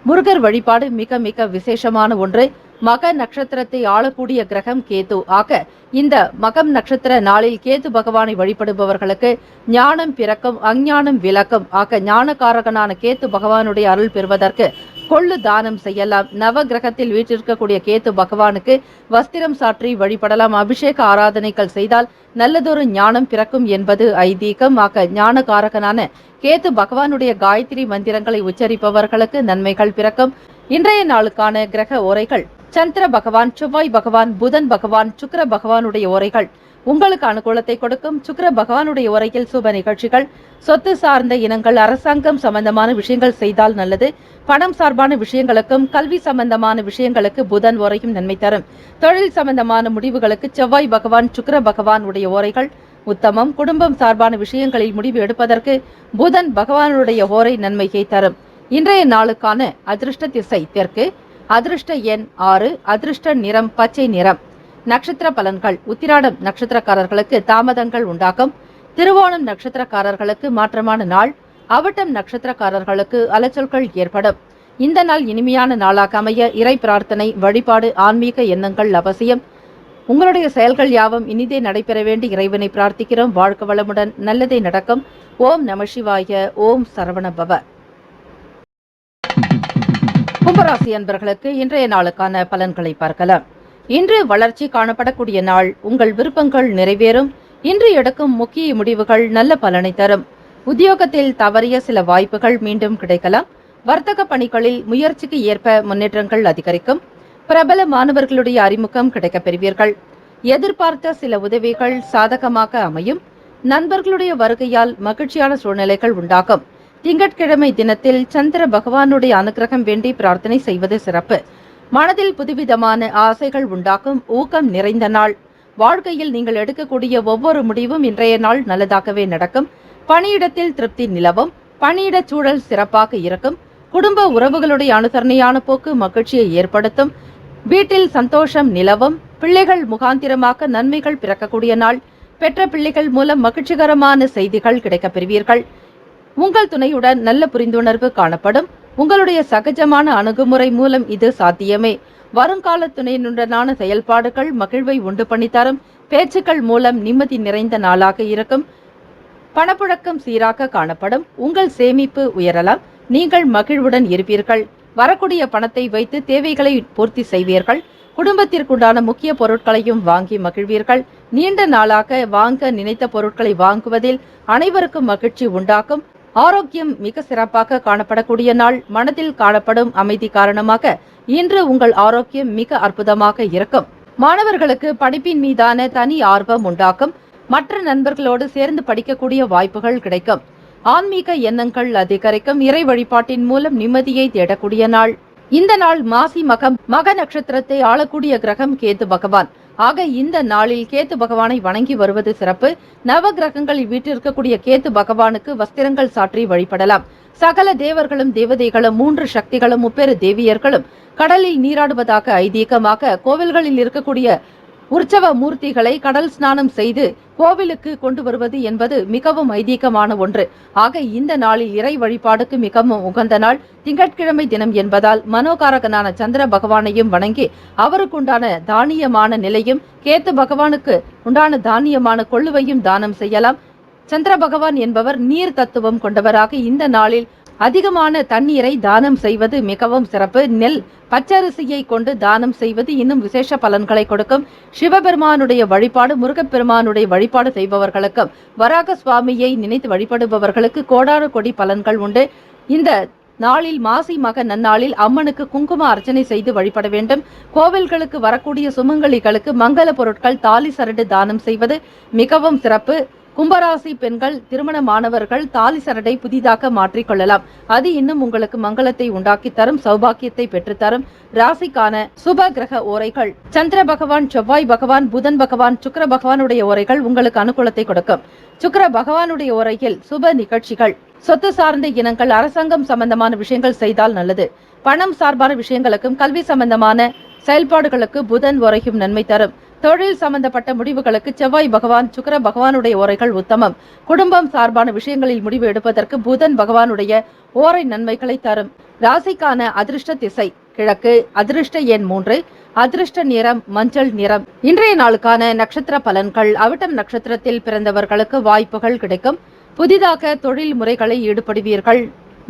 முருகர் வழிபாடு மிக மிக விசேஷமான ஒன்று. மக நட்சத்திரத்தை ஆளக்கூடிய கிரகம் கேது. ஆக இந்த மகம் நட்சத்திர நாளில் கேது பகவானை வழிபடுபவர்களுக்கு ஞானம் பிறக்கும், அஞ்ஞானம் விலக்கும். ஆக ஞானகாரகனான கேது பகவானுடைய அருள் பெறுவதற்கு கொள்ளு தானம் செய்யலாம். நவ கிரகத்தில் வீற்றிருக்கக்கூடிய கேது பகவானுக்கு வஸ்திரம் சாற்றி வழிபடலாம். அபிஷேக ஆராதனைகள் செய்தால் நல்லதொரு ஞானம் பிறக்கும் என்பது ஐதீகம். ஆக ஞானகாரகனான கேது பகவானுடைய காயத்ரி மந்திரங்களை உச்சரிப்பவர்களுக்கு நன்மைகள் பிறக்கும். இன்றைய நாளுக்கான கிரக ஓரைகள்: சந்திர பகவான், செவ்வாய் பகவான், புதன் பகவான், சுக்கிர பகவானுடைய ஓரைகள் உங்களுக்கு அனுகூலத்தை கொடுக்கும். சுக்கிர பகவானுடைய ஓரையில் சுப நிகழ்ச்சிகள், சொத்து சார்ந்த இனங்கள், அரசாங்கம் சம்பந்தமான விஷயங்கள் செய்தால் நல்லது. பணம் சார்பான விஷயங்களுக்கும் கல்வி சம்பந்தமான விஷயங்களுக்கு புதன் ஓரையும் நன்மை தரும். தொழில் சம்பந்தமான முடிவுகளுக்கு செவ்வாய் பகவான், சுக்கிர பகவான் உடைய ஓரைகள் உத்தமம். குடும்பம் சார்பான விஷயங்களில் முடிவு எடுப்பதற்கு புதன் பகவானுடைய ஓரை நன்மையை தரும். இன்றைய நாளுக்கான அதிர்ஷ்ட திசை தெற்கு, அதிர்ஷ்ட எண் 6, அதிர்ஷ்ட நிறம் பச்சை நிறம். நட்சத்திர பலன்கள்: உத்திராடம் நட்சத்திரக்காரர்களுக்கு தாமதங்கள் உண்டாகும். திருவோணம் நட்சத்திரக்காரர்களுக்கு மாற்றமான நாள். அவிட்டம் நட்சத்திரக்காரர்களுக்கு அலைச்சல்கள் ஏற்படும். இந்த நாள் இனிமையான நாளாக அமைய இறை பிரார்த்தனை, வழிபாடு, ஆன்மீக எண்ணங்கள் அவசியம். உங்களுடைய செயல்கள் யாவும் இனிதே நடைபெற வேண்டி இறைவனை பிரார்த்திக்கிறோம். வாழ்க வளமுடன், நல்லதே நடக்கும். ஓம் நம சிவாய. ஓம் சரவணபவ. கும்பராசி அன்பர்களுக்கு இன்றைய நாளுக்கான பலன்களை பார்க்கலாம். இன்று வளர்ச்சி காணப்படக்கூடிய நாள். உங்கள் விருப்பங்கள் நிறைவேறும். இன்று எடுக்கும் முக்கிய முடிவுகள் நல்ல பலனை தரும். உத்தியோகத்தில் தவறிய சில வாய்ப்புகள் மீண்டும் கிடைக்கலாம். வர்த்தக பணிகளில் முயற்சிக்கு ஏற்ப முன்னேற்றங்கள் அதிகரிக்கும். பிரபல மாணவர்களுடைய அறிமுகம் கிடைக்கப் பெறுவீர்கள். எதிர்பார்த்த சில உதவிகள் சாதகமாக அமையும். நண்பர்களுடைய வருகையால் மகிழ்ச்சியான சூழ்நிலைகள் உண்டாகும். திங்கட்கிழமை தினத்தில் சந்திர பகவானுடைய அனுகிரகம் வேண்டி பிரார்த்தனை செய்வது சிறப்பு. மனதில் புதுவிதமான ஆசைகள் உண்டாக்கும். ஊக்கம் நிறைந்த நாள். வாழ்க்கையில் நீங்கள் எடுக்கக்கூடிய ஒவ்வொரு முடிவும் இன்றைய நாள் நல்லதாகவே நடக்கும். பணியிடத்தில் திருப்தி நிலவும். பணியிட சூழல் சிறப்பாக இருக்கும். குடும்ப உறவுகளுடைய அனுசரணையான போக்கு மகிழ்ச்சியை ஏற்படுத்தும். வீட்டில் சந்தோஷம் நிலவும். பிள்ளைகள் முகாந்திரமாக நன்மைகள் பிறக்கக்கூடிய நாள். பெற்ற பிள்ளைகள் மூலம் மகிழ்ச்சிகரமான செய்திகள் கிடைக்கப் பெறுவீர்கள். உங்கள் துணையுடன் நல்ல புரிந்துணர்வு காணப்படும். உங்களுடைய சகஜமான அணுகுமுறை மூலம் இது சாத்தியமே. வருங்கால துணையினுடனான செயல்பாடுகள் மகிழ்வை உண்டு பண்ணித்தரும். பேச்சுக்கள் மூலம் நிம்மதி நிறைந்த நாளாக இருக்கும். பணப்புழக்கம் சீராக காணப்படும். உங்கள் சேமிப்பு உயரலாம். நீங்கள் மகிழ்வுடன் இருப்பீர்கள். வரக்கூடிய பணத்தை வைத்து தேவைகளை பூர்த்தி செய்வீர்கள். குடும்பத்திற்குண்டான முக்கிய பொருட்களையும் வாங்கி மகிழ்வீர்கள். நீண்ட நாளாக வாங்க நினைத்த பொருட்களை வாங்குவதில் அனைவருக்கும் மகிழ்ச்சி உண்டாகும். ஆரோக்கியம் மிக சிறப்பாக காணப்படக்கூடிய நாள். மனதில் காணப்படும் அமைதி காரணமாக இன்று உங்கள் ஆரோக்கியம் மிக அற்புதமாக இருக்கும். மாணவர்களுக்கு படிப்பின் மீதான தனி ஆர்வம் உண்டாகும். மற்ற நண்பர்களோடு சேர்ந்து படிக்கக்கூடிய வாய்ப்புகள் கிடைக்கும். ஆன்மீக எண்ணங்கள் அதிகரிக்கும். இறை வழிபாட்டின் மூலம் நிம்மதியை தேடக்கூடிய நாள். இந்த நாள் மாசி மகம் மக நட்சத்திரத்தை ஆளக்கூடிய கிரகம் கேது பகவான். ஆக இந்த நாளில் கேது பகவானை வணங்கி வருவது சிறப்பு. நவ கிரகங்களில் வீட்டிற்கக்கூடிய கேது பகவானுக்கு வஸ்திரங்கள் சாற்றி வழிபடலாம். சகல தேவர்களும் தேவதைகளும் 3 சக்திகளும் 30 தேவியர்களும் கடலில் நீராடுவதாக ஐதீகமாக கோவில்களில் இருக்கக்கூடிய உற்சவ மூர்த்திகளை கடல் ஸ்நானம் செய்து கோவிலுக்கு கொண்டு வருவது என்பது மிகவும் ஐதீகமான ஒன்று. ஆக இந்த நாளில் இறை வழிபாடுக்கு மிகவும் உகந்த நாள். திங்கட்கிழமை தினம் என்பதால் மனோகாரகனான சந்திர பகவானையும் வணங்கி அவருக்குண்டான தானியமான நிலையும் கேத்து பகவானுக்கு உண்டான தானியமான கொள்ளுவையும் தானம் செய்யலாம். சந்திர பகவான் என்பவர் நீர் தத்துவம் கொண்டவராக இந்த நாளில் அதிகமான தண்ணீரை தானம் செய்வது மிகவும் சிறப்பு. நெல் பச்சரிசியை கொண்டு தானம் செய்வது இன்னும் விசேஷ பலன்களை கொடுக்கும். சிவபெருமானுடைய வழிபாடு, முருகப்பெருமானுடைய வழிபாடு செய்பவர்களுக்கும் வராக சுவாமியை நினைத்து வழிபடுபவர்களுக்கு கோடான கொடி பலன்கள் உண்டு. இந்த நாளில் மாசி மக நன்னாளில் அம்மனுக்கு குங்கும அர்ச்சனை செய்து வழிபட வேண்டும். கோவில்களுக்கு வரக்கூடிய சுமங்கலிகளுக்கு மங்கள பொருட்கள் தாலி சரடு தானம் செய்வது மிகவும் சிறப்பு. கும்பராசி பெண்கள் திருமணமானவர்கள் தாலி சரடை புதிதாக மாற்றிக்கொள்ளலாம். அது இன்னும் உங்களுக்கு மங்களத்தை உண்டாக்கி தரும், சௌபாக்கியத்தை பெற்றுத்தரும். ராசிக்கான சுப கிரக ஓரைகள்: சந்திர பகவான், செவ்வாய் பகவான், புதன் பகவான், சுக்கிர பகவானுடைய ஓரைகள் உங்களுக்கு அனுகூலத்தை கொடுக்கும். சுக்கிர பகவானுடைய ஓரையில் சுப நிகழ்ச்சிகள், சொத்து சார்ந்த இனங்கள், அரசாங்கம் சம்பந்தமான விஷயங்கள் செய்தால் நல்லது. பணம் சார்பான விஷயங்களுக்கும் கல்வி சம்பந்தமான செயல்பாடுகளுக்கு புதன் ஓரையும் நன்மை தரும். தொழில் சம்பந்தப்பட்ட முடிவுகளுக்கு செவ்வாய் பகவான், சுக்கிர பகவானுடைய ஓரைகள் உத்தமம். குடும்பம் சார்பான விஷயங்களில் முடிவு எடுப்பதற்கு புதன் பகவானுடைய ஓரை நன்மைகளை தரும். ராசிக்கான அதிர்ஷ்ட திசை கிழக்கு, அதிர்ஷ்ட எண் 3, அதிர்ஷ்ட நிறம் மஞ்சள் நிறம். இன்றைய நாளுக்கான நட்சத்திர பலன்கள்: அவிட்டம் நட்சத்திரத்தில் பிறந்தவர்களுக்கு வாய்ப்புகள் கிடைக்கும். புதிதாக தொழில் முறைகளை ஈடுபடுவீர்கள்.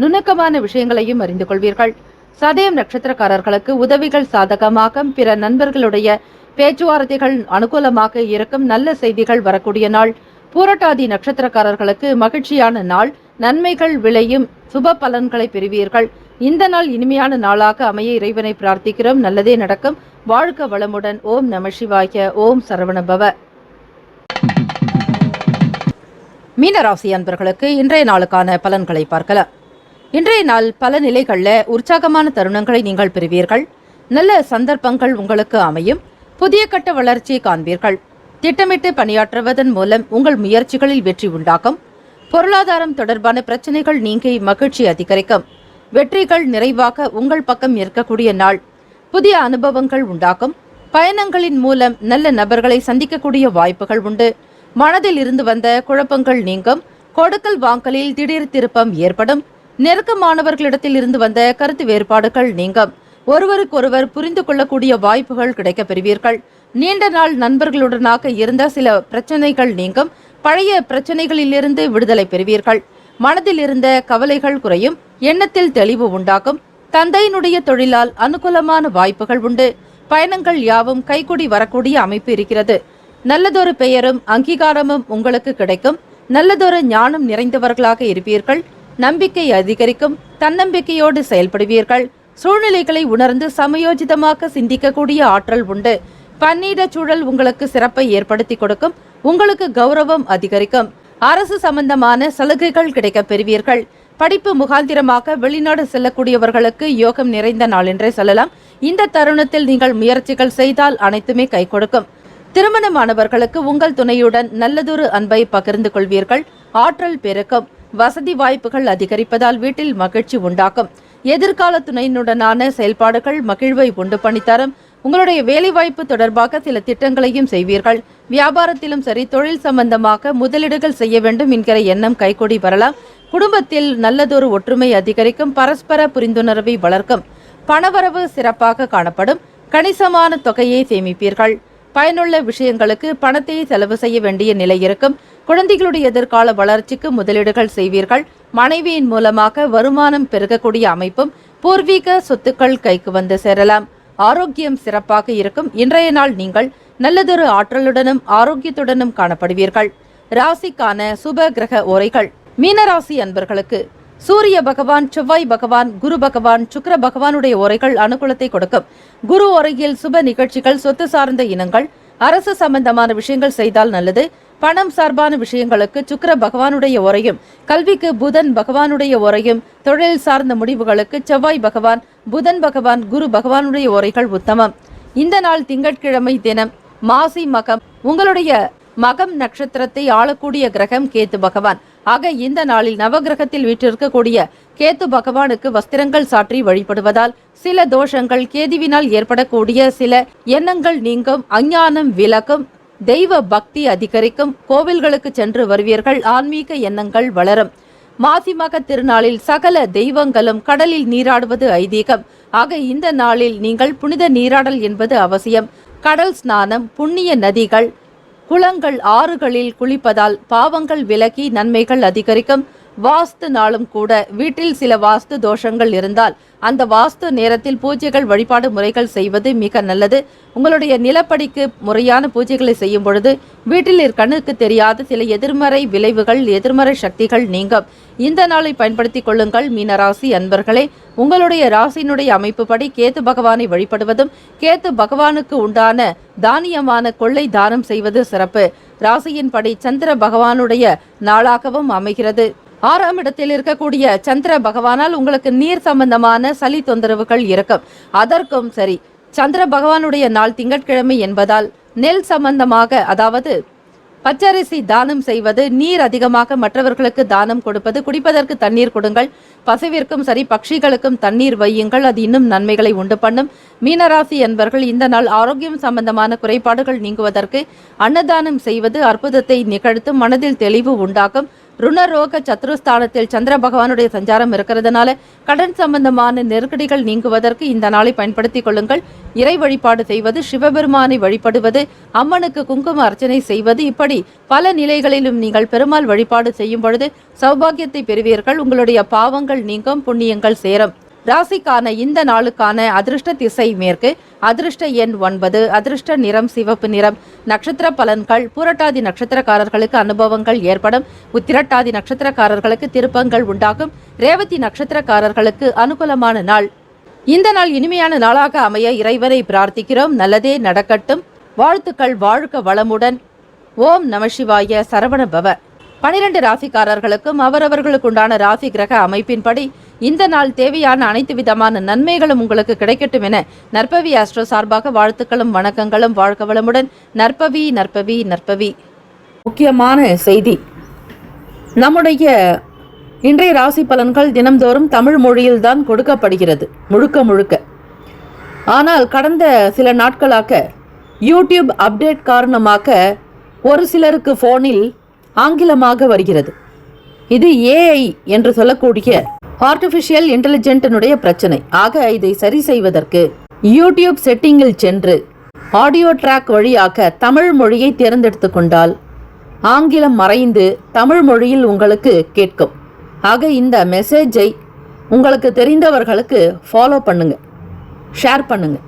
நுணுக்கமான விஷயங்களையும் அறிந்து கொள்வீர்கள். சதயம் நட்சத்திரக்காரர்களுக்கு உதவிகள் சாதகமாக, பிற நண்பர்களுடைய பேச்சுவார்த்தைகள் அனுகூலமாக இருக்கும். நல்ல செய்திகள் வரக்கூடிய நாள். பூரட்டாதி நட்சத்திரக்காரர்களுக்கு மகிழ்ச்சியான நாள். நன்மைகள் விளையும், சுப பலன்களை பெறுவீர்கள். இந்த நாள் இனிமையான நாளாக அமைய இறைவனை பிரார்த்திக்கிறோம். நல்லதே நடக்கும். வாழ்க வளமுடன். ஓம் நம சிவாய. ஓம் சரவணபவ. மீனராசி அன்பர்களுக்கு இன்றைய நாளுக்கான பலன்களை பார்க்கலாம். இன்றைய நாள் பல நிலைகளில் உற்சாகமான தருணங்களை நீங்கள் பெறுவீர்கள். நல்ல சந்தர்ப்பங்கள் உங்களுக்கு அமையும். புதிய கட்ட வளர்ச்சியை காண்பீர்கள். திட்டமிட்டு பணியாற்றுவதன் மூலம் உங்கள் முயற்சிகளில் வெற்றி உண்டாகும். பொருளாதாரம் தொடர்பான பிரச்சனைகள் நீங்கி மகிழ்ச்சி அதிகரிக்கும். வெற்றிகள் நிறைவாக உங்கள் பக்கம் இருக்கக்கூடிய நாள். புதிய அனுபவங்கள் உண்டாகும். பயணங்களின் மூலம் நல்ல நபர்களை சந்திக்கக்கூடிய வாய்ப்புகள் உண்டு. மனதில் இருந்து வந்த குழப்பங்கள் நீங்கும். கொடுக்கல் வாங்கலில் திடீர் திருப்பம் ஏற்படும். நெருக்கமானவர்களிடத்தில் இருந்து வந்த கருத்து வேறுபாடுகள் நீங்கும். ஒருவருக்கொருவர் புரிந்து கொள்ளக்கூடிய வாய்ப்புகள் கிடைக்க பெறுவீர்கள். நீண்ட நாள் நண்பர்களுடனாக இருந்த சில பிரச்சனைகள் நீங்கும். பழைய பிரச்சனைகளிலிருந்து விடுதலை பெறுவீர்கள். மனதில் இருந்த கவலைகள் குறையும். எண்ணத்தில் தெளிவு உண்டாகும். தந்தையினுடைய தொழிலால் அனுகூலமான வாய்ப்புகள் உண்டு. பயணங்கள் யாவும் கைகூடி வரக்கூடிய அமைப்பு இருக்கிறது. நல்லதொரு பெயரும் அங்கீகாரமும் உங்களுக்கு கிடைக்கும். நல்லதொரு ஞானம் நிறைந்தவர்களாக இருப்பீர்கள். நம்பிக்கை அதிகரிக்கும். தன்னம்பிக்கையோடு செயல்படுவீர்கள். சூழ்நிலைகளை உணர்ந்து சமயோஜிதமாக சிந்திக்கக்கூடிய ஆற்றல் உண்டு. பன்னீட சூழல் உங்களுக்கு சிறப்பை ஏற்படுத்தி கொடுக்கும். உங்களுக்கு கௌரவம் அதிகரிக்கும். அரசு சம்பந்தமான சலுகைகள் கிடைக்க பெறுவீர்கள். படிப்பு முகாந்திரமாக வெளிநாடு செல்லக்கூடியவர்களுக்கு யோகம் நிறைந்த நாள் என்றே சொல்லலாம். இந்த தருணத்தில் நீங்கள் முயற்சிகள் செய்தால் அனைத்துமே கை கொடுக்கும். திருமணமானவர்களுக்கு உங்கள் துணையுடன் நல்லதொரு அன்பை பகிர்ந்து கொள்வீர்கள். ஆற்றல் பெருக்கும். வசதி வாய்ப்புகள் அதிகரிப்பதால் வீட்டில் மகிழ்ச்சி உண்டாகும். எதிர்கால துணையினுடனான செயல்பாடுகள் மகிழ்வை உண்டு பண்ணி தரும். உங்களுடைய வேலைவாய்ப்பு தொடர்பாக சில திட்டங்களையும் செய்வீர்கள். வியாபாரத்திலும் சரி, தொழில் சம்பந்தமாக முதலீடுகள் செய்ய வேண்டும் என்கிற எண்ணம் கைகூடி வரலாம். குடும்பத்தில் நல்லதொரு ஒற்றுமை அதிகரிக்கும். பரஸ்பர புரிந்துணர்வை வளர்க்கும். பணவரவு சிறப்பாக காணப்படும். கணிசமான தொகையை சேமிப்பீர்கள். பயனுள்ள விஷயங்களுக்கு பணத்தை செலவு செய்ய வேண்டிய நிலை இருக்கும். குழந்தைகளுடைய எதிர்கால வளர்ச்சிக்கு முதலீடுகள் செய்வீர்கள். மனைவியின் மூலமாக வருமானம் பெருகக்கூடிய அமைப்பும். பூர்வீக சொத்துக்கள் கைக்கு வந்து சேரலாம். ஆரோக்கியம் சிறப்பாக இருக்கும். இன்றைய நாள் நீங்கள் நல்லதொரு ஆற்றலுடனும் ஆரோக்கியத்துடனும் காணப்படுவீர்கள். ராசிக்கான சுப கிரக ஓரைகள்: மீனராசி அன்பர்களுக்கு சூரிய பகவான், செவ்வாய் பகவான், குரு பகவான், சுக்கிர பகவானுடைய ஓரைகள் அனுகூலத்தை கொடுக்கும். குரு ஓரையில் சுப நிகழ்ச்சிகள், சொத்து சார்ந்த இனங்கள், அரசு சம்பந்தமான விஷயங்கள் செய்தால் நல்லது. பணம் சார்பான விஷயங்களுக்கு சுக்கிர பகவானுடைய ஓரையும், கல்விக்கு புதன் பகவானுடைய ஓரையும், தொழில் சார்ந்த முடிவுகளுக்கு செவ்வாய் பகவான், புதன் பகவான், குரு பகவானுடைய ஓரைகள் உத்தமம். இந்த நாள் திங்கட்கிழமை தினம் மாசி மகம். உங்களுடைய மகம் நட்சத்திரத்தை ஆளக்கூடிய கிரகம் கேத்து பகவான். ஆக இந்த நாளில் நவகிரகத்தில் வீற்றிருக்கக்கூடிய கேத்து பகவானுக்கு வஸ்திரங்கள் சாற்றி வழிபடுவதால் சில தோஷங்கள், கேதுவினால் ஏற்படக்கூடிய சில எண்ணங்கள் நீங்கும். அஞ்ஞானம் விலகும். தெய்வ பக்தி அதிகரிக்கும். கோவில்களுக்கு சென்று வருவீர்கள். ஆன்மீக எண்ணங்கள் வளரும். மாசிமக திருநாளில் சகல தெய்வங்களும் கடலில் நீராடுவது ஐதீகம். ஆக இந்த நாளில் நீங்கள் புனித நீராடல் என்பது அவசியம். கடல் ஸ்நானம், புண்ணிய நதிகள், குளங்கள், ஆறுகளில் குளிப்பதால் பாவங்கள் விலகி நன்மைகள் அதிகரிக்கும். வாஸ்து நாளும் கூட. வீட்டில் சில வாஸ்து தோஷங்கள் இருந்தால் அந்த வாஸ்து நேரத்தில் பூஜைகள் வழிபாடு முறைகள் செய்வது மிக நல்லது. உங்களுடைய நிலப்படிக்கு முறையான பூஜைகளை செய்யும் பொழுது வீட்டில் கண்ணுக்கு தெரியாத சில எதிர்மறை விளைவுகள், எதிர்மறை சக்திகள் நீங்கும். இந்த நாளை பயன்படுத்திக் கொள்ளுங்கள். மீனராசி அன்பர்களே, உங்களுடைய ராசியினுடைய அமைப்புப்படி கேத்து பகவானை வழிபடுவதும் கேத்து பகவானுக்கு உண்டான தானியமான கொள்ளை தானம் செய்வது சிறப்பு. ராசியின்படி சந்திர பகவானுடைய நாளாகவும் அமைகிறது. 6ஆம் இடத்தில் இருக்கக்கூடிய சந்திர பகவானால் உங்களுக்கு நீர் சம்பந்தமான சளி தொந்தரவுகள் இருக்கும். அதற்கும் சரி, சந்திர பகவானுடைய நாள் திங்கட்கிழமை என்பதால் நெல் சம்பந்தமாக, அதாவது பச்சரிசி தானம் செய்வது, நீர் அதிகமாக மற்றவர்களுக்கு தானம் கொடுப்பது, குடிப்பதற்கு தண்ணீர் கொடுங்கள். பசுவிற்கும் சரி, பட்சிகளுக்கும் தண்ணீர் வையுங்கள். அது இன்னும் நன்மைகளை உண்டு பண்ணும். மீனராசி என்பர்கள் இந்த நாள் ஆரோக்கியம் சம்பந்தமான குறைபாடுகள் நீங்குவதற்கு அன்னதானம் செய்வது அற்புதத்தை நிகழ்த்தும். மனதில் தெளிவு உண்டாக்கும். ருணரோக சத்ருஸ்தானத்தில் சந்திர பகவானுடைய சஞ்சாரம் இருக்கிறதுனால கடன் சம்பந்தமான நெருக்கடிகள் நீங்குவதற்கு இந்த நாளை பயன்படுத்திக் கொள்ளுங்கள். இறை வழிபாடு செய்வது, சிவபெருமானை வழிபடுவது, அம்மனுக்கு குங்கும அர்ச்சனை செய்வது, இப்படி பல நிலைகளிலும் நீங்கள் பெருமாள் வழிபாடு செய்யும் பொழுது சௌபாகியத்தை பெறுவீர்கள். உங்களுடைய பாவங்கள் நீங்கும், புண்ணியங்கள் சேரும். ராசிக்கான இந்த நாளுக்கான அதிர்ஷ்ட திசை மேற்கு, அதிர்ஷ்ட எண் 9, அதிர்ஷ்ட நிறம் சிவப்பு நிறம். நட்சத்திர பலன்கள்: பூரட்டாதி நட்சத்திரக்காரர்களுக்கு அனுபவங்கள் ஏற்படும். உத்திரட்டாதி நட்சத்திரக்காரர்களுக்கு திருப்பங்கள் உண்டாகும். ரேவதி நட்சத்திரக்காரர்களுக்கு அனுகூலமான நாள். இந்த நாள் இனிமையான நாளாக அமைய இறைவனை பிரார்த்திக்கிறோம். நல்லதே நடக்கட்டும். வாழ்த்துக்கள். வாழ்க வளமுடன். ஓம் நமசிவாய. சரவண பவ. 12 ராசிக்காரர்களுக்கும் அவரவர்களுக்கு உண்டான ராசி கிரக அமைப்பின்படி இந்த நாள் தேவையான அனைத்து விதமான நன்மைகளும் உங்களுக்கு கிடைக்கட்டும் என நற்பவி ஆஸ்ட்ரோ சார்பாக வாழ்த்துக்களும் வணக்கங்களும். வாழ்க வளமுடன். நற்பவி நற்பவி நற்பவி. முக்கியமான செய்தி: நம்முடைய இன்றைய ராசி பலன்கள் தினம்தோறும் தமிழ் மொழியில்தான் கொடுக்கப்படுகிறது, முழுக்க முழுக்க. ஆனால் கடந்த சில நாட்களாக யூடியூப் அப்டேட் காரணமாக ஒரு சிலருக்கு போனில் ஆங்கிலமாக வருகிறது. இது ஏஐ என்று சொல்லக்கூடிய ஆர்டிஃபிஷியல் இன்டெலிஜென்டினுடைய பிரச்சனை. ஆக இதை சரி செய்வதற்கு யூடியூப் செட்டிங்கில் சென்று ஆடியோ ட்ராக் வழியாக தமிழ் மொழியை தேர்ந்தெடுத்து கொண்டால் ஆங்கிலம் மறைந்து தமிழ் மொழியில் உங்களுக்கு கேட்கும். ஆக இந்த மெசேஜை உங்களுக்கு தெரிந்தவர்களுக்கு ஃபாலோ பண்ணுங்க, ஷேர் பண்ணுங்க.